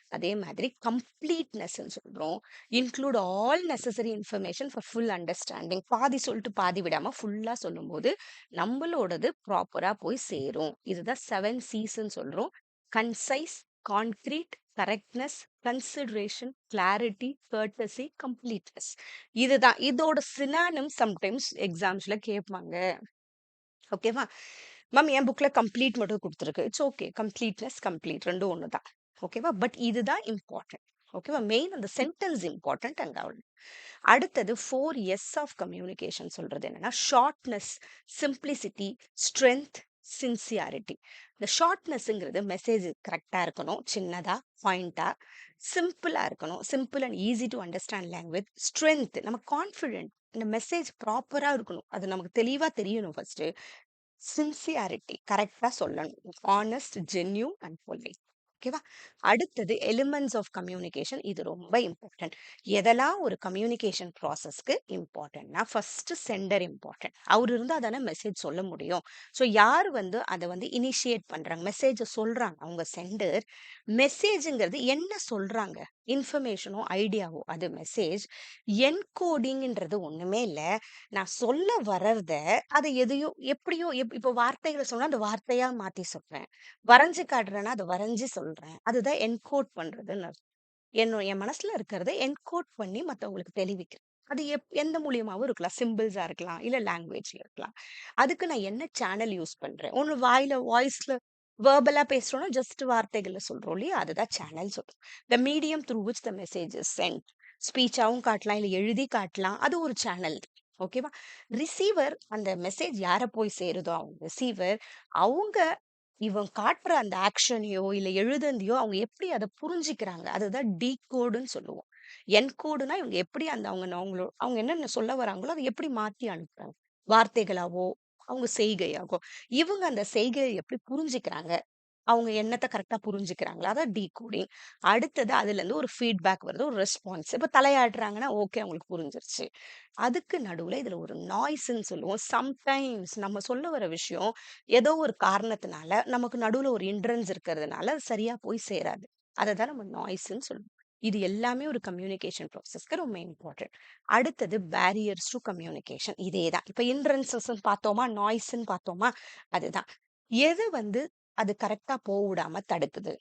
அதே மாதிரி கம்ப்ளீட்னஸ்ன்னு சொல்றோம். Include all necessary information for full understanding. பாதி சொல்லிட்டு பாதி விடாம ஃபுல்லா சொல்லும்போது, நம்மளோடது ப்ராப்பரா போய் சேரும். இதுதான் 7 Cஸ்ன்னு சொல்றோம். Concise, concrete, correctness, consideration, clarity, courtesy, completeness. இதுதான். இதோட சினானிம் சம்டைம்ஸ் எக்ஸாம்ஸ்ல கேட்பாங்க. ஓகேவா? மேம் என் புக்ல கம்ப்ளீட் மட்டும் குடுத்துருக்கு. It's okay. கம்ப்ளீட்னஸ், கம்ப்ளீட் 2ம் ஒண்ணு தான். ஓகேவா? பட் இதுதான் இம்பார்ட்டன்ட். ஓகேவா? மெயின் அந்த சென்டென்ஸ் இம்பார்ட்டன்ட் அண்ட் அவ்வளவு. அடுத்தது 4 எஸ் ஆஃப் கம்யூனிகேஷன் சொல்றது என்னன்னா, ஷார்ட்னஸ், சிம்ப்ளிசிட்டி, ஸ்ட்ரென்த், சின்சியாரிட்டி. இந்த ஷார்ட்னஸ்ங்கிறது மெசேஜ் கரெக்ட்டா இருக்கணும். சின்னதா, பாயிண்ட்டா, சிம்பிளா இருக்கணும். Simple and easy to understand language. Strength, நம்ம கான்ஃபிடென்ட். இந்த மெசேஜ் ப்ராப்பரா இருக்கணும். அது நமக்கு தெளிவா தெரியணும் ஃபர்ஸ்ட்டு. சின்சியாரிட்டி, கரெக்ட்டா சொல்லணும். Honest, genuine and polite. ஓகேவா? அடுத்தது எலிமெண்ட்ஸ் ஆஃப் கம்யூனிகேஷன். இது ரொம்ப இம்பார்ட்டன்ட். எதெல்லாம் ஒரு கம்யூனிகேஷன் ப்ராசஸ்க்கு இம்பார்ட்டன்ட்னா, ஃபர்ஸ்ட் செண்டர் இம்பார்ட்டன்ட். அவரு இருந்தா தானே மெசேஜ் சொல்ல முடியும். ஸோ யார் வந்து அத வந்து இனிஷியேட் பண்றாங்க, மெசேஜ சொல்றாங்க, அவங்க செண்டர். மெசேஜ்ங்கிறது என்ன சொல்றாங்க? இன்ஃபர்மேஷனோ, ஐடியாவோ அது மெசேஜ். என்கோடிங்ன்றது ஒண்ணுமே இல்ல. நான் சொல்ல வர்றத, அத எதையோ எப்படியோ இப்போ வார்த்தைகள சொன்னா, அந்த வார்த்தையா மாத்தி சொல்றேன். வரைஞ்சு காட்டுறேன்னா, அத வரைஞ்சு சொல்றேன். அதுதான் என்கோட் பண்றதுன்னு அர்த்தம். என் மனசுல இருக்கிறத என்கோட் பண்ணி மத்தவங்களுக்கு தெளிவிக்கிறேன். அது எந்த மூலியமாவும் இருக்கலாம். சிம்பிள்ஸா இருக்கலாம். இல்ல லாங்குவேஜ்ல இருக்கலாம். அதுக்கு நான் என்ன சேனல் யூஸ் பண்றேன்? ஒண்ணு வாய்ஸ்ல வெர்பலா பேசுறோம்னா, ஜஸ்ட் வார்த்தைகள்ல சொல்றோம் இல்லையா? அதுதான் சேனல் சொல்றோம். The medium through which the message is sent. ஸ்பீச்சாவும் காட்டலாம், இல்ல எழுதி காட்டலாம். அது ஒரு சேனல். ஓகேவா? ரிசீவர் அந்த மெசேஜ் யார போய் சேருதோ, அவங்க ரிசீவர், அவங்க இவன் காட்டுற அந்த ஆக்ஷனையோ, இல்ல எழுதுனதையோ அவங்க எப்படி அத புரிஞ்சுக்கிறாங்க. அதுதான் டீகோடுன்னு சொல்லுவோம். என்கோடுன்னா இவங்க எப்படி அந்த அவங்க என்னென்ன சொல்ல வராங்களோ, அத எப்படி மாத்தி அனுப்புறாங்க. வார்த்தைகளாவோ, அவங்க செய்கையாகவோ. இவங்க அந்த செய்கைய எப்படி புரிஞ்சுக்கிறாங்க. அவங்க எண்ணத்த கரெக்ட்டா புரிஞ்சுக்கிறாங்களா? அதான் டீகோடிங். அடுத்தது அதுலருந்து ஒரு ஃபீட்பேக் வருது. ஒரு ரெஸ்பான்ஸ். இப்ப தலையாட்டுறாங்கன்னா, ஓகே அவங்களுக்கு புரிஞ்சிருச்சு. அதுக்கு நடுவுல இதுல ஒரு நாய்ஸ்ன்னு சொல்லுவோம். சம்டைம்ஸ் நம்ம சொல்ல வர விஷயம் ஏதோ ஒரு காரணத்தினால நமக்கு நடுவுல ஒரு ஹிண்ட்ரன்ஸ் இருக்கிறதுனால அது சரியா போய் சேராது. அததான் நம்ம நாய்ஸ்ன்னு சொல்லுவோம். இது எல்லாமே ஒரு கம்யூனிகேஷன் ப்ராசஸ்க்கு ரொம்ப இம்பார்ட்டன்ட். அடுத்தது பேரியர்ஸ் டூ கம்யூனிகேஷன். இதேதான். இப்ப ஹிண்ட்ரன்ஸஸ்ன்னு பார்த்தோமா, நாய்ஸ்ன்னு பார்த்தோமா, அதுதான். எது வந்து அது கரெக்ட்டா விடாம தடுக்குது?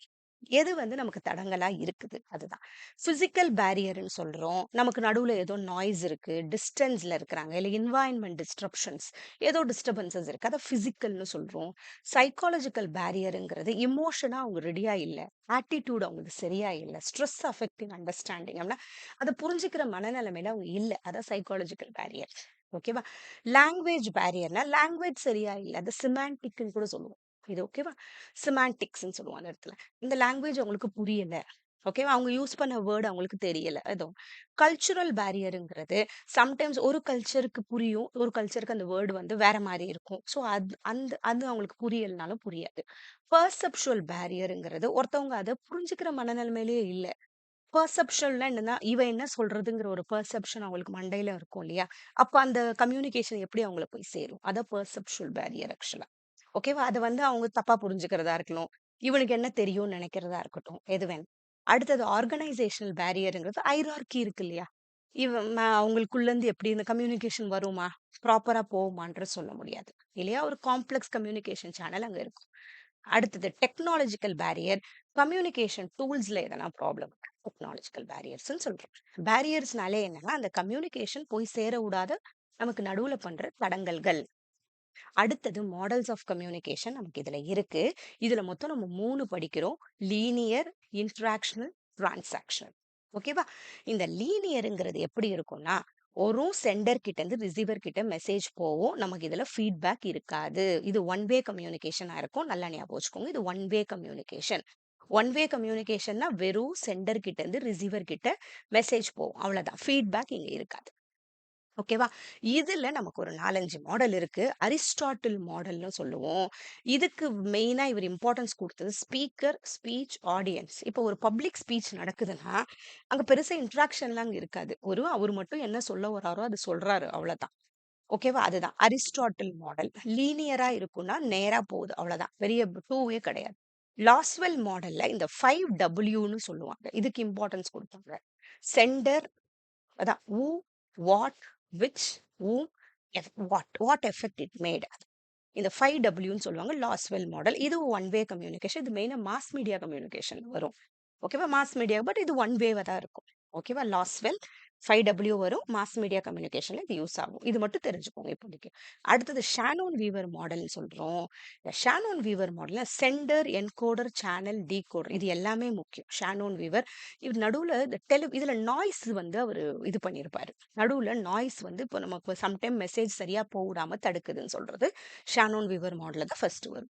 எது வந்து நமக்கு தடங்கலா இருக்குது? அதுதான். பிசிக்கல் பேரியர்ன்னு சொல்றோம். நமக்கு நடுவுல ஏதோ நாய்ஸ் இருக்கு, டிஸ்டன்ஸ்ல இருக்கிறாங்க, இல்ல என்வாயன்மென்ட் டிஸ்டரப்ஷன்ஸ், ஏதோ டிஸ்டர்பன்சஸ் இருக்கு. அத பிசிக்கல்னு சொல்றோம். சைக்காலஜிக்கல் பேரியர்ங்கிறது எமோஷனா அவங்க ரெடியா இல்ல. ஆட்டிட்யூட் அவங்களுக்கு சரியா இல்ல. ஸ்ட்ரெஸ் அஃபெக்டிங் அண்டர்ஸ்டாண்டிங் அப்படின்னா, அத புரிஞ்சுக்கிற மனநிலைமையில அவங்க இல்ல. அதான் சைக்காலஜிக்கல் பேரியர். ஓகேவா? லாங்குவேஜ் பேரியர்னா, லாங்குவேஜ் சரியா இல்ல. அது சிமான்டிக்ன்னு கூட சொல்லுவோம். இது ஓகேவா? சிமான்டிக்ஸ்ன்னு சொல்லுவோம் அந்த இடத்துல. இந்த லாங்குவேஜ் அவங்களுக்கு புரியல. ஓகேவா? அவங்க யூஸ் பண்ண வேர்ட் அவங்களுக்கு தெரியல. ஏதோ கல்ச்சுரல் பேரியர்ங்கிறது சம்டைம்ஸ் ஒரு கல்ச்சருக்கு புரியும். ஒரு கல்ச்சருக்கு அந்த வேர்ட் வந்து வேற மாரி இருக்கும். ஸோ அது அவங்களுக்கு புரியலனாலும் புரியாது. பெர்செப்சுவல் பேரியர்ங்கிறது ஒருத்தவங்க அத புரிஞ்சுக்கிற மனநிலைமையிலேயே இல்ல. பெர்செப்ஷன்னா என்னன்னா, இவ என்ன சொல்றதுங்கிற ஒரு பெர்செப்ஷன் அவங்களுக்கு மண்டையில இருக்கும் இல்லையா? அப்ப அந்த கம்யூனிகேஷன் எப்படி அவங்கள போய் சேரும்? அதான் பெர்செப்சுவல் பேரியர் ஆக்சுவலா. ஓகேவா? அத வந்து அவங்க தப்பா புரிஞ்சுக்கிறதா இருக்கலாம். இவனுக்கு என்ன தெரியும்னு நெனைக்கிறதா இருக்கட்டும். எது வேணா. அடுத்தது ஆர்கனைசேஷனல் பேரியர்ங்கிறது ஹைரார்கி இருக்கு இல்லையா? அவங்களுக்குள்ள இருந்து எப்படி இந்த கம்யூனிகேஷன் வருமா? ப்ராப்பரா போகுமான்றது சொல்ல முடியாது. இல்லையா? ஒரு காம்ப்ளெக்ஸ் கம்யூனிகேஷன் சேனல் அங்க இருக்கும். அடுத்தது டெக்னாலஜிக்கல் பேரியர். கம்யூனிகேஷன் டூல்ஸ்ல எதனா ப்ராப்ளம், டெக்னாலஜிக்கல் பேரியர்ஸ்ன்னு சொல்றோம். பேரியர்ஸ்னாலே என்னன்னா அந்த கம்யூனிகேஷன் போய் சேர விடாத நமக்கு நடுவுல பண்ற தடங்கல்கள். அடுத்தது மாடல்ஸ் ஆஃப் கம்யூனிகேஷன் நமக்கு இதுல இருக்கு. இதுல மொத்தம் நம்ம 3 படிக்கிறோம். Linear, interactional, transactional. ஓகேவா? இந்த லீனியர்ங்கிறது எப்படி இருக்கும்னா, ஒரு சென்டர் கிட்ட இருந்து ரிசீவர் கிட்ட மெசேஜ் போகும். நமக்கு இதுல ஃபீட்பேக் இருக்காது. இது ஒன் வே கம்யூனிகேஷனா இருக்கும். நல்லா ஞாபகம் வச்சுக்கோங்க. இது one way communication. One way கம்யூனிகேஷன்னா வெறும் சென்டர் கிட்ட இருந்து ரிசீவர் கிட்ட மெசேஜ் போகும். அவ்வளவுதான். ஃபீட்பேக் இங்க இருக்காது. ஓகேவா? இதுல நமக்கு ஒரு 4, 5 மாடல் இருக்கு. அரிஸ்டாட்டில் மாடல்னு சொல்லுவோம். இதுக்கு மெயினா இவர் இம்பார்ட்டன்ஸ் குடுத்தது ஸ்பீக்கர், ஸ்பீச், ஆடியன்ஸ். இப்போ ஒரு பப்ளிக் ஸ்பீச் நடக்குதுன்னா, அங்க பெருசா இன்டராக்ஷன்லாம் அங்க இருக்காது. அவர் மட்டும் என்ன சொல்ல வராரோ அது சொல்றாரு. அவ்வளவுதான். ஓகேவா? அதுதான் அரிஸ்டாட்டில் மாடல். லீனியரா இருக்கும்னா நேரா போகுது. அவ்வளவுதான். பெரிய 2 வே கிடையாது. லாஸ்வெல் மாடல்ல இந்த 5 டபிள்யூன்னு சொல்லுவாங்க. இதுக்கு இம்பார்ட்டன்ஸ் குடுப்பாங்க. சென்டர், அதான் who, what, which, whom, what effect it made. இந்த 5Wன்னு சொல்லுவாங்க லாஸ்வெல் மாடல். இது ஒன் வே கம்யூனிகேஷன். இது மெயினா மாஸ் மீடியா கம்யூனிகேஷன் வரும். ஓகேவா? மாஸ் மீடியா பட் இது ஒன் வேவா தான் இருக்கும். ஓகேவா? லாஸ்வெல் 5W வரும். மாஸ் மீடியா கம்யூனிகேஷன்ல இது யூஸ் ஆகும். இது மட்டும் தெரிஞ்சுக்கோங்க இப்போதைக்கு. அடுத்தது ஷானோன் வீவர் மாடல்னு சொல்றோம். இந்த ஷானோன் வீவர் மாடல்ல சென்டர், என்கோடர், சேனல், டீகோடர் இது எல்லாமே முக்கியம். ஷானோன் வீவர் இவர் நடுவுல இந்த இதுல நாய்ஸ் வந்து அவரு இது பண்ணியிருப்பாரு. நடுவுல நாய்ஸ் வந்து இப்போ நமக்கு சம்டைம் மெசேஜ் சரியா போடாம தடுக்குதுன்னு சொல்றது ஷானோன் வீவர் மாடல்ல தான் ஃபர்ஸ்ட் வரும்.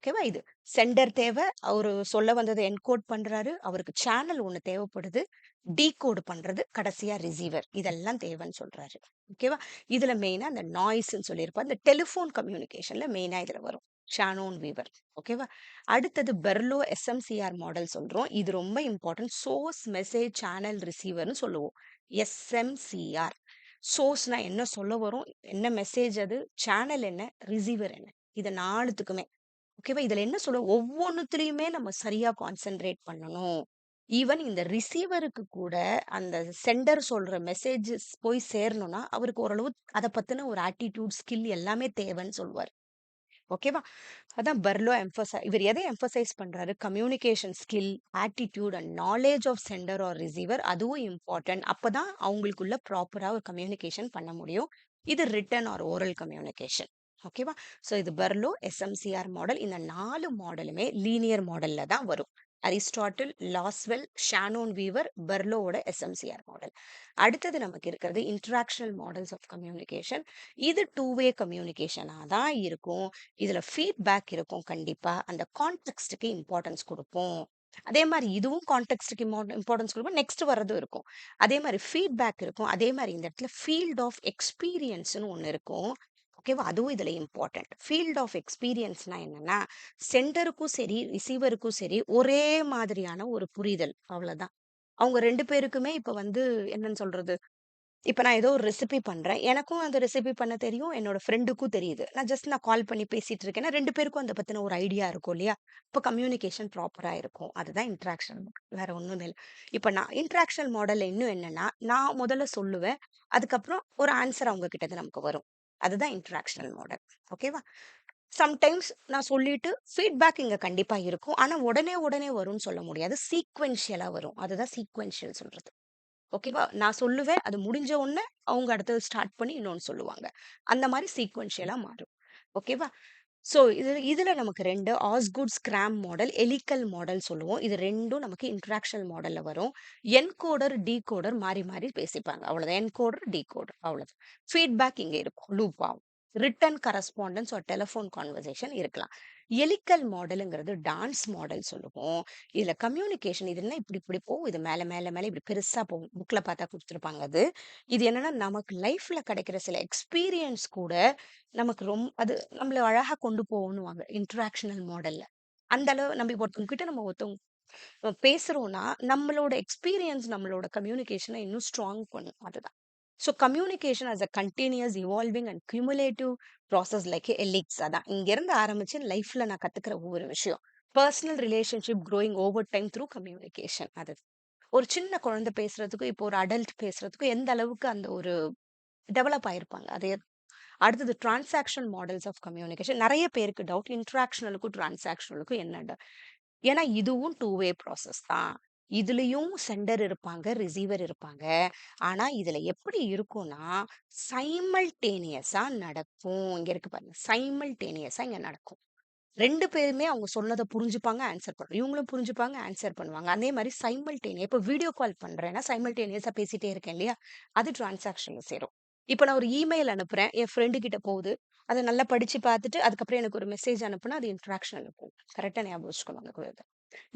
ஓகேவா? இது சென்டர் தேவை. அவரு சொல்ல வந்ததை என்கோட் பண்றாரு. அவருக்கு சேனல் ஒண்ணு தேவைப்படுது. டீகோட் பண்றது கடைசியா ரிசீவர். இதெல்லாம் தேவைன்னு சொல்றாரு. ஓகேவா? இதுல மெயினா அந்த நாய்ஸ்ன்னு சொல்லியிருப்பார். இந்த டெலிஃபோன் கம்யூனிகேஷன்ல மெயினா இதுல வரும். Shannon viewer. ஓகேவா? அடுத்தது பெர்லோ எஸ்எம்சிஆர் மாடல் சொல்றோம். இது ரொம்ப இம்பார்ட்டன்ட். சோர்ஸ் மெசேஜ் சேனல் ரிசீவர்னு சொல்லுவோம். எஸ்எம்சிஆர். சோர்ஸ்னா என்ன சொல்ல வரும், என்ன மெசேஜ் அது, சேனல் என்ன, ரிசீவர் என்ன. இது 4த்துக்குமே. ஓகேவா? இதுல என்ன சொல்ல ஒவ்வொன்னுத்துலயுமே நம்ம சரியா கான்சென்ட்ரேட் பண்ணணும். ஈவன் இந்த ரிசீவருக்கு கூட அந்த சென்டர் சொல்ற மெசேஜஸ் போய் சேரணும்னா, அவருக்கு ஓரளவு அத பத்தின ஒரு ஆட்டிட்யூட், ஸ்கில் எல்லாமே தேவைன்னு சொல்லுவாரு. ஓகேவா? அதான் பெர்லோ இவர் எதை எம்பசைஸ் பண்றாரு? Communication skill, attitude and knowledge of sender or receiver அதுவும் இம்பார்ட்டன்ட். அப்பதான் அவங்களுக்குள்ள ப்ராப்பரா ஒரு கம்யூனிகேஷன் பண்ண முடியும். இது ரிட்டன் ஆர் ஓரல் கம்யூனிகேஷன். ஓகேவா? ஸோ இது பெர்லோ எஸ்எம்சிஆர் மாடல். இந்த 4 மாடலுமே லீனியர் மாடல்ல தான் வரும். அரிஸ்டாட்டில், லாஸ்வெல், ஷானோன் வீவர், பெர்லோவோட எஸ்எம்சிஆர் மாடல். அடுத்தது நமக்கு இருக்கிறது இன்டராக்ஷனல் மாடல்ஸ் ஆஃப் கம்யூனிகேஷன். இது டூ வே கம்யூனிகேஷனா தான் இருக்கும். இதுல ஃபீட்பேக் இருக்கும் கண்டிப்பா. அந்த கான்டெக்ஸ்ட்க்கு இம்பார்ட்டன்ஸ் குடுப்போம். அதே மாரி இதுவும் கான்டெக்ஸ்ட்க்கு இம்பார்ட்டன்ஸ் குடுப்போம். நெக்ஸ்ட் வர்றதும் இருக்கும். அதே மாரி ஃபீட்பேக் இருக்கும். அதே மாரி இந்த இடத்துல ஃபீல்ட் ஆஃப் எக்ஸ்பீரியன்ஸ்ன்னு ஒண்ணு இருக்கும். ஓகேவா? அதுவும் இதுல இம்பார்ட்டன்ட். ஃபீல்ட் ஆஃப் எக்ஸ்பீரியன்ஸ்னா என்னன்னா, சென்டருக்கும் சரி, ரிசீவருக்கும் சரி ஒரே மாதிரியான ஒரு புரிதல். அவ்வளவுதான். அவங்க 2 பேருக்குமே இப்ப வந்து என்னன்னு சொல்றது? இப்ப நான் ஏதோ ஒரு ரெசிபி பண்றேன். எனக்கும் அந்த ரெசிபி பண்ண தெரியும். என்னோட ஃப்ரெண்டுக்கும் தெரியுது. நான் கால் பண்ணி பேசிட்டு இருக்கேன்னா, 2 பேருக்கும் அத பத்தின ஒரு ஐடியா இருக்கும் இல்லையா? இப்ப கம்யூனிகேஷன் ப்ராப்பரா இருக்கும். அதுதான் இன்டராக்ஷன். வேற ஒண்ணும் இல்ல. இப்ப நான் இன்டராக்ஷனல் மாடல்ல இன்னும் என்னன்னா, நான் முதல்ல சொல்லுவேன். அதுக்கப்புறம் ஒரு ஆன்ஸர் அவங்க கிட்ட இருந்து நமக்கு வரும். அதுதான் இன்டராக்ஷனல் மாடல். ஓகேவா? சம்டைம்ஸ் நான் சொல்லிட்டு ஃபீட்பேக் இங்க கண்டிப்பா இருக்கும். ஆனா உடனே உடனே வரும்னு சொல்ல முடியாது. சீக்வென்ஷியலா வரும். அதுதான் சீக்வென்ஷியல் சொல்றது. ஓகேவா? நான் சொல்லுவேன். அது முடிஞ்ச உடனே அவங்க அடுத்தது ஸ்டார்ட் பண்ணி இன்னொன்னு சொல்லுவாங்க. அந்த மாரி சீக்வென்ஷியலா மாறும். ஓகேவா? ஸோ இதுல நமக்கு 2 ஆஸ்குட் ஸ்கிராம் மாடல், எலிக்கல் மாடல் சொல்லுவோம். இது 2ம் நமக்கு இன்டராக்ஷனல் மாடல்ல வரும். என்கோடர், டீகோடர் மாறி மாறி பேசிப்பாங்க. அவ்வளவுதான். என்கோடர், டீகோடர் அவ்வளவுதான். ஃபீட்பேக் இங்க இருக்கும். லூப் ஆகும். Written correspondence or telephone conversation இருக்கலாம். எலிக்கல் மாடல்ங்கிறது டான்ஸ் மாடல் சொல்லுவோம். இதுல கம்யூனிகேஷன் இதெல்லாம் இப்படி இப்படி போகும். இது மேல மேல மேல இப்படி பெருசா போகும். புக்ல பார்த்தா குடுத்துருப்பாங்க அது. இது என்னன்னா நமக்கு லைஃப்ல கிடைக்கிற சில எக்ஸ்பீரியன்ஸ் கூட நமக்கு அது நம்மள அழகா கொண்டு போகும்னுவாங்க. இன்டராக்ஷனல் மாடல்ல. அந்த அளவு நம்ம இப்ப ஒருத்தவங்க கிட்ட நம்ம ஒருத்தவங்க பேசுறோம்னா, நம்மளோட எக்ஸ்பீரியன்ஸ் நம்மளோட கம்யூனிகேஷன இன்னும் ஸ்ட்ராங் பண்ணும். அதுதான். So communication as a continuous evolving and cumulative process like helix அதான். இங்கேருந்து ஆரம்பிச்சு லைஃப்ல நான் கத்துக்கிற ஒவ்வொரு விஷயம். Personal relationship growing over time through communication. அது ஒரு சின்ன குழந்தை பேசுறதுக்கும், இப்போ ஒரு அடல்ட் பேசுறதுக்கும் எந்த அளவுக்கு அந்த ஒரு டெவலப் ஆயிருப்பாங்க. அது அடுத்தது டிரான்சாக்ஷன் மாடல்ஸ் ஆஃப் கம்யூனிகேஷன். நிறைய பேருக்கு டவுட் இன்ட்ராக்ஷனலுக்கும் டிரான்சாக்ஷனலுக்கும் என்னடா, ஏன்னா இதுவும் டூ வே ப்ராசஸ் தான். இதுலயும் சென்டர் இருப்பாங்க, ரிசீவர் இருப்பாங்க. ஆனா இதுல எப்படி இருக்கும்னா சைமல்டேனியஸா நடக்கும். இங்க இருக்கு பாருங்க, சைமல்டேனியஸா இங்க நடக்கும். ரெண்டு பேருமே அவங்க சொன்னதை புரிஞ்சுப்பாங்க, ஆன்சர் பண்ணுவாங்க. இவங்களும் புரிஞ்சுப்பாங்க, ஆன்சர் பண்ணுவாங்க. அதே மாதிரி சைமல்டேனியஸ், இப்போ வீடியோ கால் பண்றேன்னா சைமல்டேனியஸா பேசிட்டே இருக்கேன் இல்லையா, அது டிரான்சாக்ஷன்ல சேரும். இப்போ நான் ஒரு இமெயில் அனுப்புறேன், என் ஃப்ரெண்டு கிட்ட போகுது, அதை நல்லா படிச்சு பார்த்துட்டு அதுக்கப்புறம் எனக்கு ஒரு மெசேஜ் அனுப்புனா அது இன்ட்ராக்ஷன் இருக்கும். கரெக்டா ஞாபகம் வச்சுக்கணும் அந்த.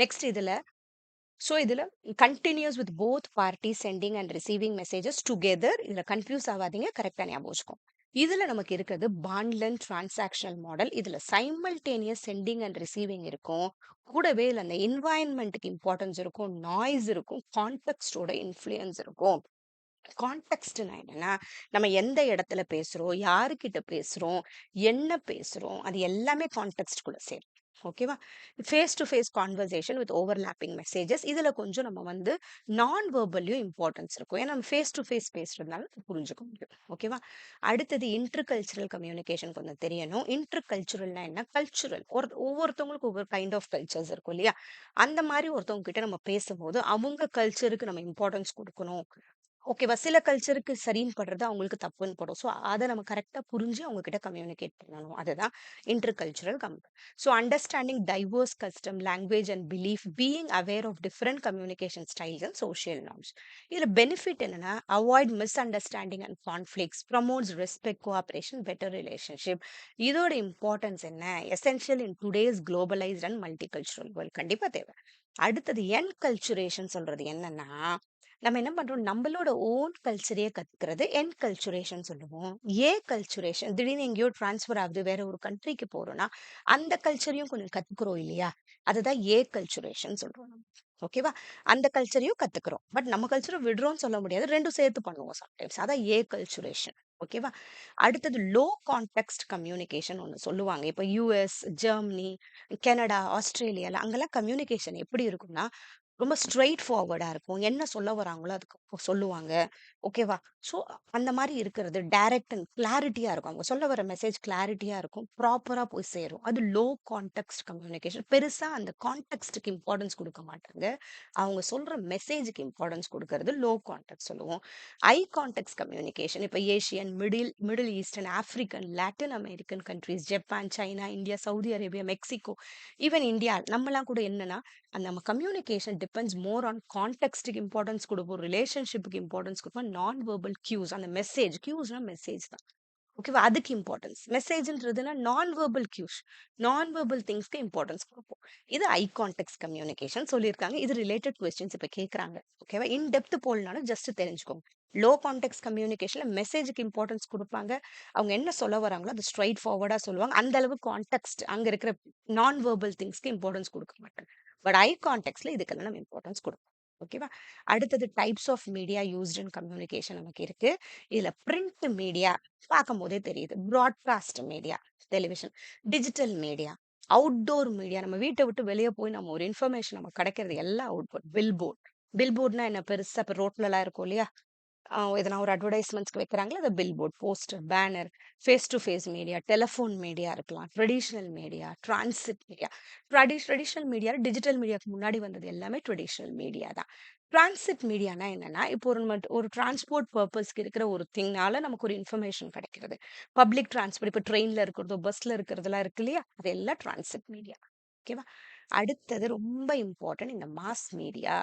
நெக்ஸ்ட் இதுல continues with both party sending and receiving messages together. இதுல கன்ஃபியூஸ் ஆகாதீங்க, கரெக்டா ஞாபகம் வச்சுக்கோங்க. இதுல நமக்கு இருக்கிறது பாண்ட்லன் டிரான்சாக்ஷனல் மாடல். இதுல சைமல்டேனியஸ் சென்டிங் அண்ட் ரிசீவிங் இருக்கும். கூடவே இதுல அந்த என்வாயன்மெண்ட்டுக்கு இம்பார்ட்டன்ஸ் இருக்கும், நாய்ஸ் இருக்கும், கான்டெக்ஸ்டோட இன்ஃப்ளூயன்ஸ் இருக்கும். கான்டெக்ஸ்ட்னா என்னன்னா, நம்ம எந்த இடத்துல பேசுறோம், யாருக்கிட்ட பேசுறோம், என்ன பேசுறோம், அது எல்லாமே கான்டெக்ஸ்ட்குள்ள சேரும். ஓகேவா? Face to face conversation with overlapping messages. இதுல கொஞ்சம் நம்ம நான் வெர்பல்லையும் இம்பார்ட்டன்ஸ் இருக்கும். ஏன்னா நம்ம ஃபேஸ் டு ஃபேஸ் பேசுறதுனால புரிஞ்சுக்க முடியும். ஓகேவா? அடுத்தது இன்டர்கல்ச்சுரல் கம்யூனிகேஷன் கொஞ்சம் தெரியணும். இன்டர்கல்ச்சுரல்னா என்ன? கல்ச்சுரல், ஒவ்வொருத்தவங்களுக்கு ஒவ்வொரு கைண்ட் ஆஃப் கல்ச்சர்ஸ் இருக்கும் இல்லையா? அந்த மாதிரி ஒருத்தவங்க கிட்ட நம்ம பேசும்போது அவங்க கல்ச்சருக்கு நம்ம இம்பார்ட்டன்ஸ் கொடுக்கணும். ஓகேவா? சில கல்ச்சருக்கு சரின்னு படுறது அவங்களுக்கு தப்புன்னு படும். ஸோ அதை நம்ம கரெக்டா புரிஞ்சு அவங்க கிட்ட கம்யூனிகேட் பண்ணணும். அதுதான் intercultural so understanding diverse custom, language and belief, being aware of different communication styles and social norms. இதுல பெனிஃபிட் என்னன்னா, avoid misunderstanding and conflicts, promotes respect, cooperation, better relationship. இதோட இம்பார்ட்டன்ஸ் என்ன? Essential in today's globalised and multicultural world. கண்டிப்பா தேவை. அடுத்தது என்கல்ச்சுரேஷன் சொல்றது என்னன்னா, நம்ம என்ன பண்றோம், நம்மளோட ஓன் கல்ச்சரையே கத்துக்கிறது என்கல்ச்சுரேஷன் சொல்லுவோம். கல்ச்சுரேஷன், திடீர்னு எங்கேயோ டிரான்ஸ்ஃபர் ஆகுது, வேற ஒரு கண்ட்ரிக்கு போறோம்னா அந்த கல்ச்சரையும் கொஞ்சம் கத்துக்கிறோம் இல்லையா, அதுதான் கல்ச்சுரேஷன் சொல்றோம் நம்ம. ஓகேவா? அந்த கல்ச்சரையும் கத்துக்கிறோம், பட் நம்ம கல்ச்சரை விடுறோம்னு சொல்ல முடியாது, ரெண்டும் சேர்த்து பண்ணுவோம் சம்டைம்ஸ். அதான் கல்ச்சுரேஷன். ஓகேவா? அடுத்தது லோ கான்டெக்ஸ்ட் கம்யூனிகேஷன் ஒன்று சொல்லுவாங்க. இப்போ யூஎஸ், ஜெர்மனி, கனடா, ஆஸ்திரேலியால அங்கெல்லாம் கம்யூனிகேஷன் எப்படி இருக்கும்னா ரொம்ப ஸ்ட்ரெயிட் ஃபார்வர்டா இருக்கும். என்ன சொல்ல வராங்களோ அதுக்கு சொல்லுவாங்க. ஓகேவா? ஸோ அந்த மாரி இருக்கிறது டைரக்ட் அண்ட் கிளாரிட்டியா இருக்கும். அவங்க சொல்ல வர மெசேஜ் கிளாரிட்டியா இருக்கும். ப்ராப்பரா போய் சேரும். அது லோ கான்டெக்ஸ்ட் கம்யூனிகேஷன். பெருசா அந்த கான்டெக்ஸ்ட்க்கு இம்பார்ட்டன்ஸ் குடுக்க மாட்டாங்க. அவங்க சொல்ற மெசேஜ்க்கு இம்பார்ட்டன்ஸ் குடுக்கறது லோ கான்டெக்ஸ்ட் சொல்லுவோம். ஹை கான்டெக்ஸ்ட் கம்யூனிகேஷன், இப்ப Asian, Middle Eastern, African, Latin American countries, Japan, China, India, Saudi Arabia, Mexico, even India, நம்மலாம் கூட என்னன்னா அந்த நம்ம கம்யூனிகேஷன் டிபெண்ட்ஸ் மோர் ஆன் கான்டெக்ஸ்டுக்கு இம்பார்ட்டன்ஸ் கொடுப்போம், ரிலேஷன்ஷிப்புக்கு இம்பார்ட்டன்ஸ் கொடுப்போம், நான் வெர்பல் கியூஸ், அந்த மெசேஜ், கியூஸ்னா மெசேஜ் தான். ஓகேவா? அதுக்கு இம்பார்ட்டன்ஸ். மெசேஜ்ன்றதுன்னா நான் வெர்பல் கியூஸ், நான் வெர்பல் திங்ஸ்க்கு இம்பார்ட்டன்ஸ் கொடுப்போம். இது ஐ கான்டெக்ட் கம்யூனிகேஷன் சொல்லியிருக்காங்க. இது ரிலேட்டட் கொஸ்டின்ஸ் இப்போ கேட்குறாங்க. ஓகேவா? இன் டெப்த் போலனாலும் ஜஸ்ட் தெரிஞ்சுக்கோங்க. லோ கான்டெக்ட் கம்யூனிகேஷன்ல மெசேஜுக்கு இம்பார்ட்டன்ஸ் கொடுப்பாங்க. அவங்க என்ன சொல்ல வராங்களோ அது ஸ்ட்ரைட் ஃபார்வர்டா சொல்லுவாங்க. அந்த அளவு கான்டெக்ட் அங்க இருக்கிற நான் வெர்பல் திங்ஸ்க்கு இம்பார்ட்டன்ஸ் கொடுக்க மாட்டாங்க. பட் ஐ கான்டெக்ட்ல இதுக்கெல்லாம் நம்ம இம்பார்ட்டன்ஸ் கொடுப்போம். ஓகேவா? அடுத்தது types of media used in communication நமக்கு இருக்கு. இதுல பிரிண்ட் மீடியா பார்க்கும் போதே தெரியுது. Broadcast media, television. Digital media, outdoor media, நம்ம வீட்டை விட்டு வெளியே போய் நம்ம ஒரு இன்ஃபர்மேஷன் நமக்கு கிடைக்கிறது எல்லாம் அவுட்போர்ட். பில்போர்ட்னா என்ன, பெருசா இப்போ ரோட்ல எல்லாம் இருக்கும் இல்லையா, எதனா ஒரு அட்வர்டைஸ்மெண்ட்ஸ்க்கு வைக்கிறாங்களா, அது billboard, poster, banner. Face to face media, telephone media இருக்கலாம், traditional media, transit media. Traditional media, digital மீடியாக்கு முன்னாடி வந்தது எல்லாமே ட்ரெடிஷ்னல் மீடியா தான். டிரான்சிட் மீடியானா என்னன்னா, இப்போ ஒரு டிரான்ஸ்போர்ட் பர்பஸ்க்கு இருக்கிற ஒரு திங்னால நமக்கு ஒரு இன்ஃபர்மேஷன் கிடைக்கிறது. பப்ளிக் டிரான்ஸ்போர்ட், இப்போ ட்ரெயின்ல இருக்கிறதோ பஸ்ல இருக்கிறதெல்லாம் இருக்கு இல்லையா, அது எல்லாம் டிரான்சிட் மீடியா. ஓகேவா? அடுத்தது ரொம்ப இம்பார்ட்டன்ட் இந்த மாஸ் மீடியா.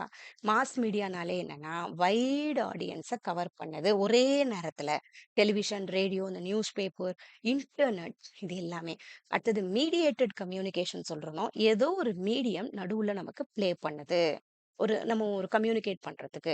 மாஸ் மீடியானாலே என்னன்னா, வைட் ஆடியன்ஸை கவர் பண்ணது ஒரே நேரத்துல. டெலிவிஷன், ரேடியோ, இந்த நியூஸ் பேப்பர், இன்டர்நெட், இது எல்லாமே. அடுத்தது மீடியேட்டட் கம்யூனிகேஷன் சொல்றோம். ஏதோ ஒரு மீடியம் நடுவுல நமக்கு ப்ளே பண்ணுது. நம்ம ஒரு கம்யூனிகேட் பண்றதுக்கு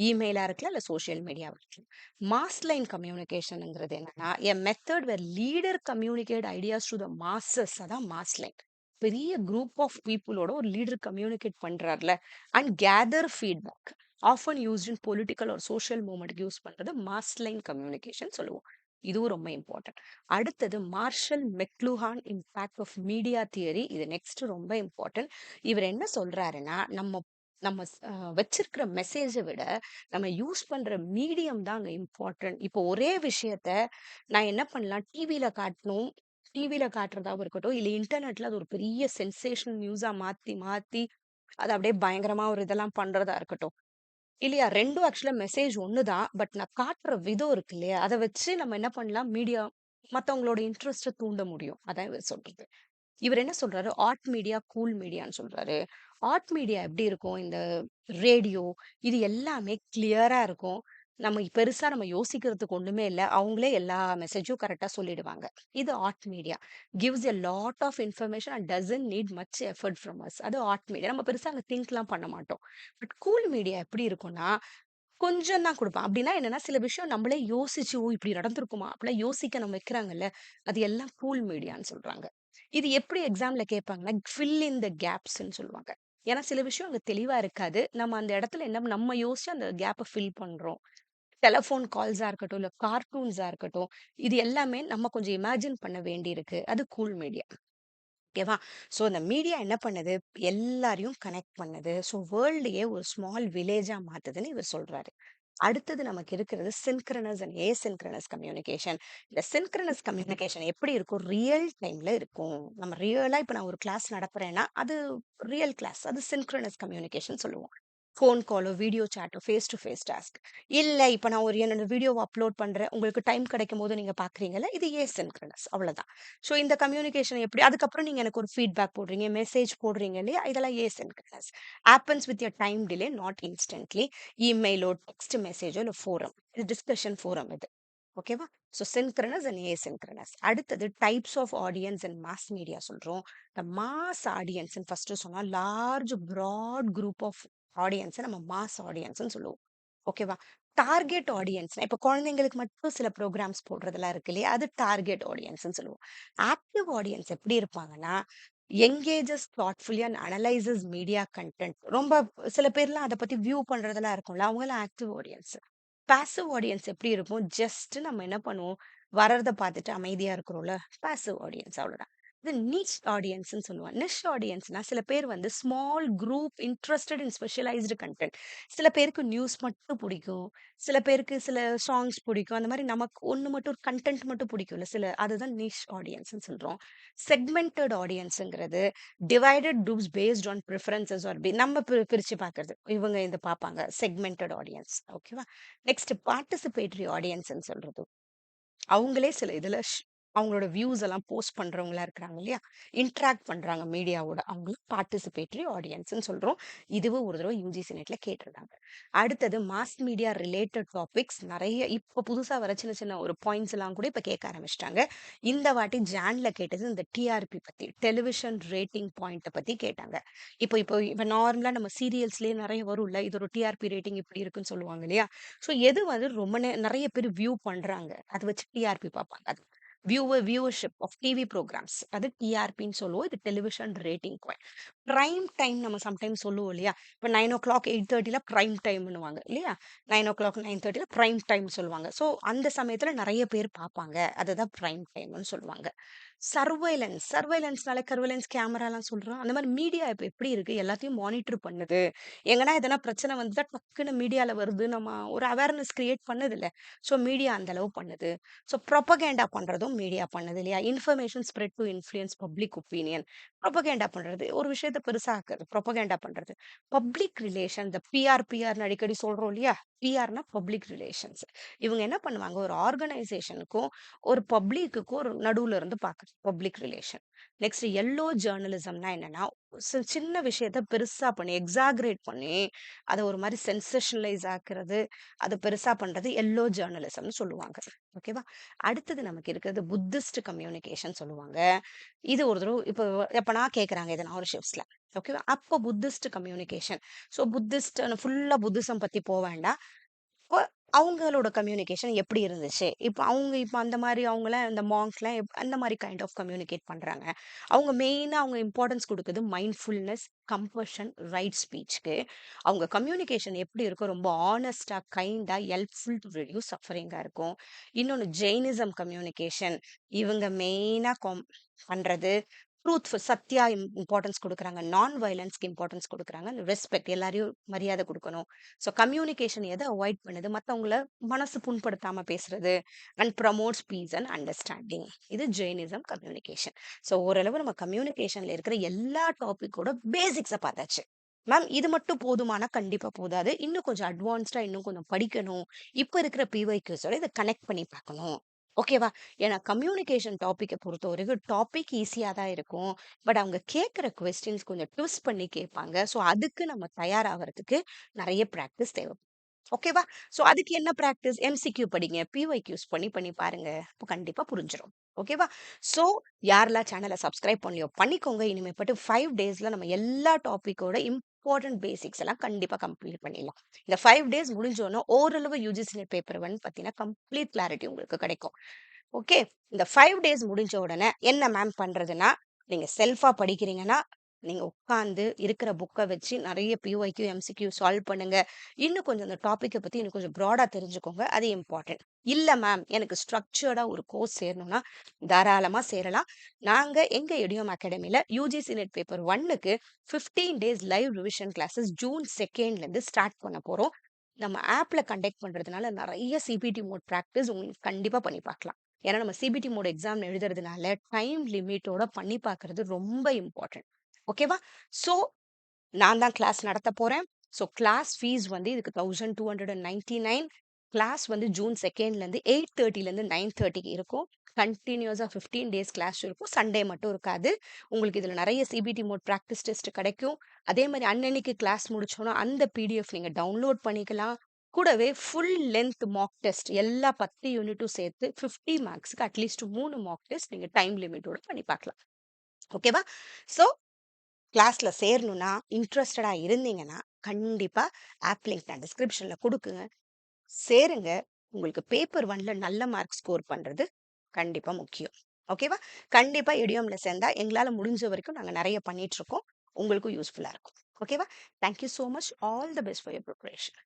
இமெயிலா இருக்கலாம், இல்ல சோஷியல் மீடியாவா இருக்கலாம். மாஸ் லைன் கம்யூனிகேஷன்ங்கிறது என்னன்னா, a method where leader communicate ideas to the masses. அதான் மாஸ் லைன். பெரிய குரூப் ஆஃப் பீப்புளோட ஒரு லீடர் கம்யூனிகேட் பண்றாருல, and gather feedback, often used in political ஒரு சோஷியல் மூவ்மெண்ட்க்கு யூஸ் பண்றது மாஸ் லைன் கம்யூனிகேஷன் சொல்லுவோம். இதுவும் ரொம்ப இம்பார்ட்டன்ட். அடுத்தது Marshall McLuhan impact of media theory. இது நெக்ஸ்ட் ரொம்ப இம்பார்ட்டன்ட். இவர் என்ன சொல்றாருன்னா, நம்ம நம்ம வச்சிருக்கிற மெசேஜை விட நம்ம யூஸ் பண்ற மீடியம் தான் அங்க இம்பார்ட்டன்ட். இப்போ ஒரே விஷயத்த நான் என்ன பண்ணலாம், டிவியில காட்டணும், டிவியில காட்டுறதாவும் இருக்கட்டும், இல்ல இன்டர்நெட்ல அது ஒரு பெரிய சென்சேஷனல் நியூஸா மாத்தி மாத்தி அது அப்படியே பயங்கரமா ஒரு இதெல்லாம் பண்றதா இருக்கட்டும். இல்லையா? 2ம் ஆக்சுவலா மெசேஜ் ஒண்ணுதான். பட் நான் காட்டுற விதம் இருக்கு இல்லையா? அத வச்சு நம்ம என்ன பண்ணலாம், மீடியா மத்தவங்களோட இன்ட்ரெஸ்ட்ட தூண்ட முடியும். அதான் இவர் சொல்றது. இவர் என்ன சொல்றாரு, ஆர்ட் மீடியா, கூல் மீடியான்னு சொல்றாரு. ஆர்ட் மீடியா எப்படி இருக்கும்? இந்த ரேடியோ இது எல்லாமே கிளியரா இருக்கும். பெருசா நம்ம யோசிக்கிறதுக்கு ஒண்ணுமே இல்ல. அவங்களே எல்லா மெசேஜும் கரெக்ட்டா சொல்லிடுவாங்க. இது art media. Gives a lot of information and doesn't need much effort from us. அது ஆர்ட் மீடியா. நம்ம பெருசா அங்க திங்க்லாம் பண்ண மாட்டோம். பட் கூல் மீடியா எப்படி இருக்கும்னா, கொஞ்சம் தான் குடுப்பான். அப்டின்னா என்னன்னா, சில விஷயம் நம்மளே யோசிச்சு, "ஓ! இப்படி நடந்திருக்குமா?" அப்படிலாம் யோசிக்க நம்ம வைக்கிறாங்கல்ல, அது எல்லாம் கூல் மீடியான்னு சொல்றாங்க. இது எப்படி எக்ஸாம்ல கேட்பாங்கன்னா, ஃபில் இன் த கேப்ஸ்ன்னு சொல்லுவாங்க. ஏன்னா சில விஷயம் அங்க தெளிவா இருக்காது. நம்ம அந்த இடத்துல நம்ம யோசிச்சு அந்த கேப்ப ஃபில் பண்றோம். டெலிஃபோன் கால்ஸா இருக்கட்டும், இல்ல கார்ட்டூன்ஸா இருக்கட்டும், இது எல்லாமே நம்ம கொஞ்சம் இமேஜின் பண்ண வேண்டியிருக்கு. அது கூல் மீடியா. ஓகேவா? ஸோ இந்த மீடியா என்ன பண்ணுது? எல்லாரையும் கனெக்ட் பண்ணுது. ஸோ வேர்ல்டையே ஒரு ஸ்மால் வில்லேஜா மாத்துதுன்னு இவர் சொல்றாரு. அடுத்தது நமக்கு இருக்கிறது சின்க்ரனஸ் அண்ட் ஏசின்க்ரனஸ் கம்யூனிகேஷன். இந்த சின்க்ரனஸ் கம்யூனிகேஷன் எப்படி இருக்கும்? ரியல் டைம்ல இருக்கும். நம்ம ரியலா இப்ப நான் ஒரு கிளாஸ் நடத்துறேன்னா, அது ரியல் கிளாஸ். அது சின்க்ரனஸ் கம்யூனிகேஷன் சொல்லுவோம். ஃபோன் காலோ, வீடியோ சாட்டோ, ஃபேஸ் டு ஃபேஸ் டாஸ்க். இல்ல இப்ப நான் என்னோட வீடியோவ அப்லோட் பண்றேன். உங்களுக்கு டைம் கிடைக்கும்போது நீங்க பார்க்குறீங்கல்ல, இது ஏசின்க்ரனஸ் அவ்வளவுதான். ஸோ இந்த கம்யூனிகேஷன் எப்படி அதுக்கப்புறம் நீங்க எனக்கு ஒரு ஃபீட்பேக் போடுறீங்க, மெசேஜ் போடுறீங்க இல்லையா? இதெல்லாம் asynchronous. Happens with your time delay, not instantly. இமெயிலோ, டெக்ஸ்ட் மெசேஜோ, இல்ல ஃபோரம். இது டிஸ்கஷன் ஃபோரம் இது. ஓகேவா? So synchronous and asynchronous. அடுத்தது types of audience and mass media சொல்றோம். இந்த மாஸ் ஆடியன்ஸ்ன்னு ஃபர்ஸ்ட் சொன்னா, லார்ஜ் பிராட் குரூப் ஆஃப் ஆடியன்ஸ நம்ம மாஸ் ஆடியன்ஸ்ன்னு சொல்லுவோம். ஓகேவா? டார்கெட் ஆடியன்ஸ்னா இப்ப குழந்தைங்களுக்கு மட்டும் சில ப்ரோகிராம்ஸ் போடுறதெல்லாம் இருக்கு இல்லையா? அது டார்கெட் ஆடியன்ஸ்ன்னு சொல்லுவோம். ஆக்டிவ் ஆடியன்ஸ் எப்படி இருப்பாங்கன்னா, engages thoughtfully and analysis media content. ரொம்ப சில பேர்லாம் அத பத்தி வியூ பண்றதெல்லாம் இருக்கும்ல, அவங்கலாம் ஆக்டிவ் ஆடியன்ஸ். பாசிவ் ஆடியன்ஸ் எப்படி இருக்கும்? ஜஸ்ட் நம்ம என்ன பண்ணுவோம்? வர்றத பார்த்துட்டு அமைதியா இருக்கிறோம்ல, பாசிவ் ஆடியன்ஸ் அவ்வளோதான். இது நிச் ஆடியன்ஸ்ன்னு சொல்லுவாங்க. நிச் ஆடியன்ஸ்னா சில பேர் வந்து ஸ்மால் குரூப் இன்ட்ரஸ்டட் இன் ஸ்பெஷலைஸ்டு கன்டென்ட். சில பேருக்கு நியூஸ் மட்டும் பிடிக்கும். சில பேருக்கு சில சாங்ஸ் பிடிக்கும். அந்த மாரி நமக்கு ஒண்ணு மட்டும் ஒரு கன்டென்ட் மட்டும் பிடிக்கும்ல அதுதான் நிச் ஆடியன்ஸ்ன்னு சொல்றோம். செக்மென்டட் ஆடியன்ஸ்ங்கிறது divided groups based on preferences or நம்ம பிரிச்சு பார்க்கிறது. இவங்க இத பார்ப்பாங்க. Segmented audience. ஓகேவா? நெக்ஸ்ட் பார்ட்டிசிபேட்டரி ஆடியன்ஸ்ன்னு சொல்றது. அவங்களே சில இதுல அவங்களோட வியூஸ் எல்லாம் போஸ்ட் பண்றவங்களா இருக்கிறாங்க இல்லையா? இன்டராக்ட் பண்றாங்க மீடியாவோட. அவங்களுக்கு பார்ட்டிசிபேட்டரி ஆடியன்ஸ்ன்னு சொல்றோம். இதுவும் ஒரு தடவ யுஜிசி நெட்ல கேட்டிருந்தாங்க. அடுத்தது மாஸ் மீடியா ரிலேட்டட் டாபிக்ஸ் நெறைய இப்ப புதுசா வர சின்ன சின்ன ஒரு பாயிண்ட்ஸ் எல்லாம் கூட இப்ப கேட்க ஆரம்பிச்சுட்டாங்க. இந்த வாட்டி ஜான்ல கேட்டது இந்த டிஆர்பி பத்தி, டெலிவிஷன் ரேட்டிங் பாயிண்ட்ட பத்தி கேட்டாங்க. இப்போ இப்போ இப்ப நார்மலா நம்ம சீரியல்ஸ்லயே நெறைய வரும்ல. இது ஒரு டிஆர்பி ரேட்டிங் இப்படி இருக்குன்னு சொல்லுவாங்க இல்லையா? ஸோ எது வந்து ரொம்ப நெறைய பேர் வியூ பண்றாங்க. அத வச்சு டிஆர்பி பார்ப்பாங்க. அது வியூவர்ஷிப் ஆஃப் டிவி புரோகிராம்ஸ். அது டிஆர்பின்னு சொல்லுவோம். இது television rating point. Prime time நம்ம சம்டைம்ஸ் சொல்லுவோம் இல்லையா? இப்ப 9:00 8:30ல பிரைம் டைம்ன்னுவாங்க இல்லையா? 9:00 9:30ல பிரைம் டைம் சொல்லுவாங்க. ஸோ அந்த சமயத்துல நெறைய பேர் பார்ப்பாங்க. அதுதான் பிரைம் டைம்ன்னு சொல்லுவாங்க. சர்வைலன்ஸ்னால கர்வைலன்ஸ் கேமராலாம் சொல்றோம். அந்த மாரி மீடியா இப்ப எப்படி இருக்கு? எல்லாத்தையும் மானிட்டர் பண்ணுது. எங்கன்னா எதனா பிரச்சனை வந்தா டக்குன்னு மீடியால வருது. நம்ம ஒரு அவேர்னஸ் கிரியேட் பண்ணுதுல்ல. ஸோ மீடியா அந்த அளவு பண்ணுது. ஸோ ப்ரொபகேண்டா பண்றதும் மீடியா பண்ணுது இல்லையா? Information spread to influence public opinion. Propaganda பண்றது. ஒரு விஷயத்த பெருசாக்குறது. ப்ரொபகேண்டா பண்றது. பப்ளிக் ரிலேஷன் இந்த பிஆர்ன்னு அடிக்கடி சொல்றோம் இல்லையா? பிஆர்னா பப்ளிக் ரிலேஷன்ஸ். இவங்க என்ன பண்ணுவாங்க? ஒரு ஆர்கனைசேஷனுக்கும், ஒரு பப்ளிக்குக்கும் ஒரு நடுவுல இருந்து பார்க்குறது. Public relation. நெக்ஸ்ட் எல்லோ ஜர்னலிசம்னா என்னன்னா, சின்ன விஷயத்த பெருசா பண்ணி, எக்ஸாகரேட் பண்ணி, அத ஒரு மாரி சென்சேஷனலைஸ் ஆக்குறது, அத பெருசா பண்றது எல்லோ ஜர்னலிசம்னு சொல்லுவாங்க. ஓகேவா? அடுத்தது நமக்கு இருக்கிறது புத்திஸ்ட் கம்யூனிகேஷன் சொல்லுவாங்க. இது ஒரு தடவ இப்போ எப்பனா கேட்கறாங்க எதனா ஒரு ஷிஃப்ட்ஸ்ல. ஓகேவா? அப்போ புத்திஸ்ட் கம்யூனிகேஷன். ஸோ புத்திஸ்ட் ஃபுல்லா புத்திசம் பத்தி வேண்டாம். அப்ப அவங்களோட கம்யூனிகேஷன் எப்படி இருந்துச்சு? இப்ப அந்த மாரி அவங்கலாம் இந்த மாங்க்ஸ்லாம் அந்த மாரி கைண்ட் ஆஃப் கம்யூனிகேட் பண்றாங்க. அவங்க மெயினா அவங்க இம்பார்ட்டன்ஸ் குடுக்குறது மைண்ட்ஃபுல்னஸ், கம்பஷன், ரைட் ஸ்பீச்க்கு. அவங்க கம்யூனிகேஷன் எப்படி இருக்கும்? ரொம்ப ஹானஸ்ட்டா, கைண்டா, ஹெல்ப்ஃபுல் டூ ரெட்யூஸ் சஃபரிங்கா இருக்கும். இன்னொன்னு ஜெயினிசம் கம்யூனிகேஷன். இவங்க மெயினா பண்றது சத்யா இம்பார்ட்டன்ஸ் குடுக்குறாங்க. நான் வயலன்ஸ்க்கு இம்பார்ட்டன்ஸ் குடுக்குறாங்க. ரெஸ்பெக்ட் எல்லாரையும் மரியாதை குடுக்கணும். ஸோ கம்யூனிகேஷன் எத அவாய்ட் பண்ணுது? மத்தவங்கள மனசு புண்படுத்தாம பேசுறது. And promotes peace and understanding. இது ஜெயினிசம் கம்யூனிகேஷன். ஸோ ஓரளவு நம்ம கம்யூனிகேஷன்ல இருக்கிற எல்லா டாபிக்கோட பேசிக்ஸ பார்த்தாச்சு. மேம் இது மட்டும் போதுமானா கண்டிப்பா போதாது. இன்னும் கொஞ்சம் அட்வான்ஸ்டா இன்னும் கொஞ்சம் படிக்கணும். இப்ப இருக்கிற பிஒய்க்யூஸோட இத கனெக்ட் பண்ணி பார்க்கணும். ஓகேவா? ஏன்னா கம்யூனிகேஷன் டாபிக்க பொறுத்தவரைக்கும் டாபிக் ஈஸியா தான் இருக்கும். பட் அவங்க கேட்கிற கொஸ்டின்ஸ் கொஞ்சம் ட்விஸ்ட் பண்ணி கேட்பாங்க. ஸோ அதுக்கு நம்ம தயாராகறதுக்கு நெறைய பிராக்டிஸ் தேவைப்படும். ஓகேவா? ஸோ அதுக்கு என்ன பிராக்டிஸ்? எம்சிக்யூ படிங்க. பிஒய்க்யூஸ் பண்ணி பண்ணி பாருங்க. அப்ப கண்டிப்பா புரிஞ்சிரும். ஓகேவா? ஸோ யாரெல்லாம் சேனல சப்ஸ்கிரைப் பண்ணலையோ பண்ணிக்கோங்க. இனிமேப்பட்டு 5 டேஸ்ல நம்ம எல்லா டாபிக்கோட இம்பார்ட்டன்ட் பேசிக்ஸ் எல்லாம் கண்டிப்பா கம்ப்ளீட் பண்ணிடலாம். இந்த 5 டேஸ் முடிஞ்சோன ஓரளவு யுஜிசி நெட் பேப்பர் 1 பார்த்தீங்கன்னா கம்ப்ளீட் கிளாரிட்டி உங்களுக்கு கிடைக்கும். ஓகே. இந்த 5 டேஸ் முடிஞ்ச உடனே என்ன மேம் பண்றதுன்னா, நீங்க செல்ஃபா படிக்கிறீங்கன்னா, நீங்க உட்கார்ந்து இருக்கிற புக்க வச்சு நெறைய பிஒய்க்யூ, எம்சிக்யூ சால்வ் பண்ணுங்க. இன்னும் கொஞ்சம் அந்த டாபிக்க பத்தி இன்னும் கொஞ்சம் ப்ராடா தெரிஞ்சுக்கோங்க. அது இம்பார்ட்டன்ட். இல்ல மேம் எனக்கு ஸ்ட்ரக்சர்டா ஒரு கோர்ஸ் சேரணும்னா, தாராளமா சேரலாம். நாங்க எங்க எடியோம் அகாடமில யுஜிசி நெட் பேப்பர் 1க்கு 15 days live revision classes June 2லேருந்து ஸ்டார்ட் பண்ண போறோம். நம்ம ஆப்ல கண்டக்ட் பண்றதுனால நெறைய சிபிடி மோட் பிராக்டிஸ் உங்களுக்கு கண்டிப்பா பண்ணி பார்க்கலாம். ஏன்னா நம்ம சிபிடி மோட் எக்ஸாம் எழுதுறதுனால டைம் லிமிட்டோட பண்ணி பார்க்கறது ரொம்ப இம்பார்ட்டன்ட். ஓகேவா? ஸோ நான் தான் கிளாஸ் நடத்த போறேன். ஸோ கிளாஸ் ஃபீஸ் வந்து இதுக்கு 1299. கிளாஸ் வந்து ஜூன் 2லேருந்து 8:30லேருந்து 9:30க்கு இருக்கும். கன்டினியூஸா 15 டேஸ் கிளாஸ் இருக்கும். சண்டே மட்டும் இருக்காது. உங்களுக்கு இதுல நெறைய சிபிடி மோட் பிராக்டிஸ் டெஸ்ட் கிடைக்கும். அதே மாரி அன்னன்னைக்கு கிளாஸ் முடிச்சோனா அந்த பிடிஎஃப் நீங்க டவுன்லோட் பண்ணிக்கலாம். கூடவே ஃபுல் லென்த் மாக் டெஸ்ட் எல்லா 10 யூனிட்டும் சேர்த்து 50 மார்க்ஸ்க்கு அட்லீஸ்ட் 3 மாக் டெஸ்ட் நீங்க டைம் லிமிட்டோட பண்ணி பார்க்கலாம். ஓகேவா? ஸோ கிளாஸ்ல சேரணும்னா, இன்ட்ரஸ்டடா இருந்தீங்கன்னா, கண்டிப்பா ஆப் லிங்க் நான் டிஸ்கிரிப்ஷன்ல குடுக்குங்க. சேருங்க. உங்களுக்கு பேப்பர் 1ல நல்ல மார்க் ஸ்கோர் பண்றது கண்டிப்பா முக்கியம். ஓகேவா? கண்டிப்பா இடியோம்ல சேர்ந்தா எங்களால முடிஞ்ச வரைக்கும் நாங்க நெறைய பண்ணிட்டு இருக்கோம். உங்களுக்கும் யூஸ்ஃபுல்லா இருக்கும். ஓகேவா? Thank you so much. All the best for your preparation.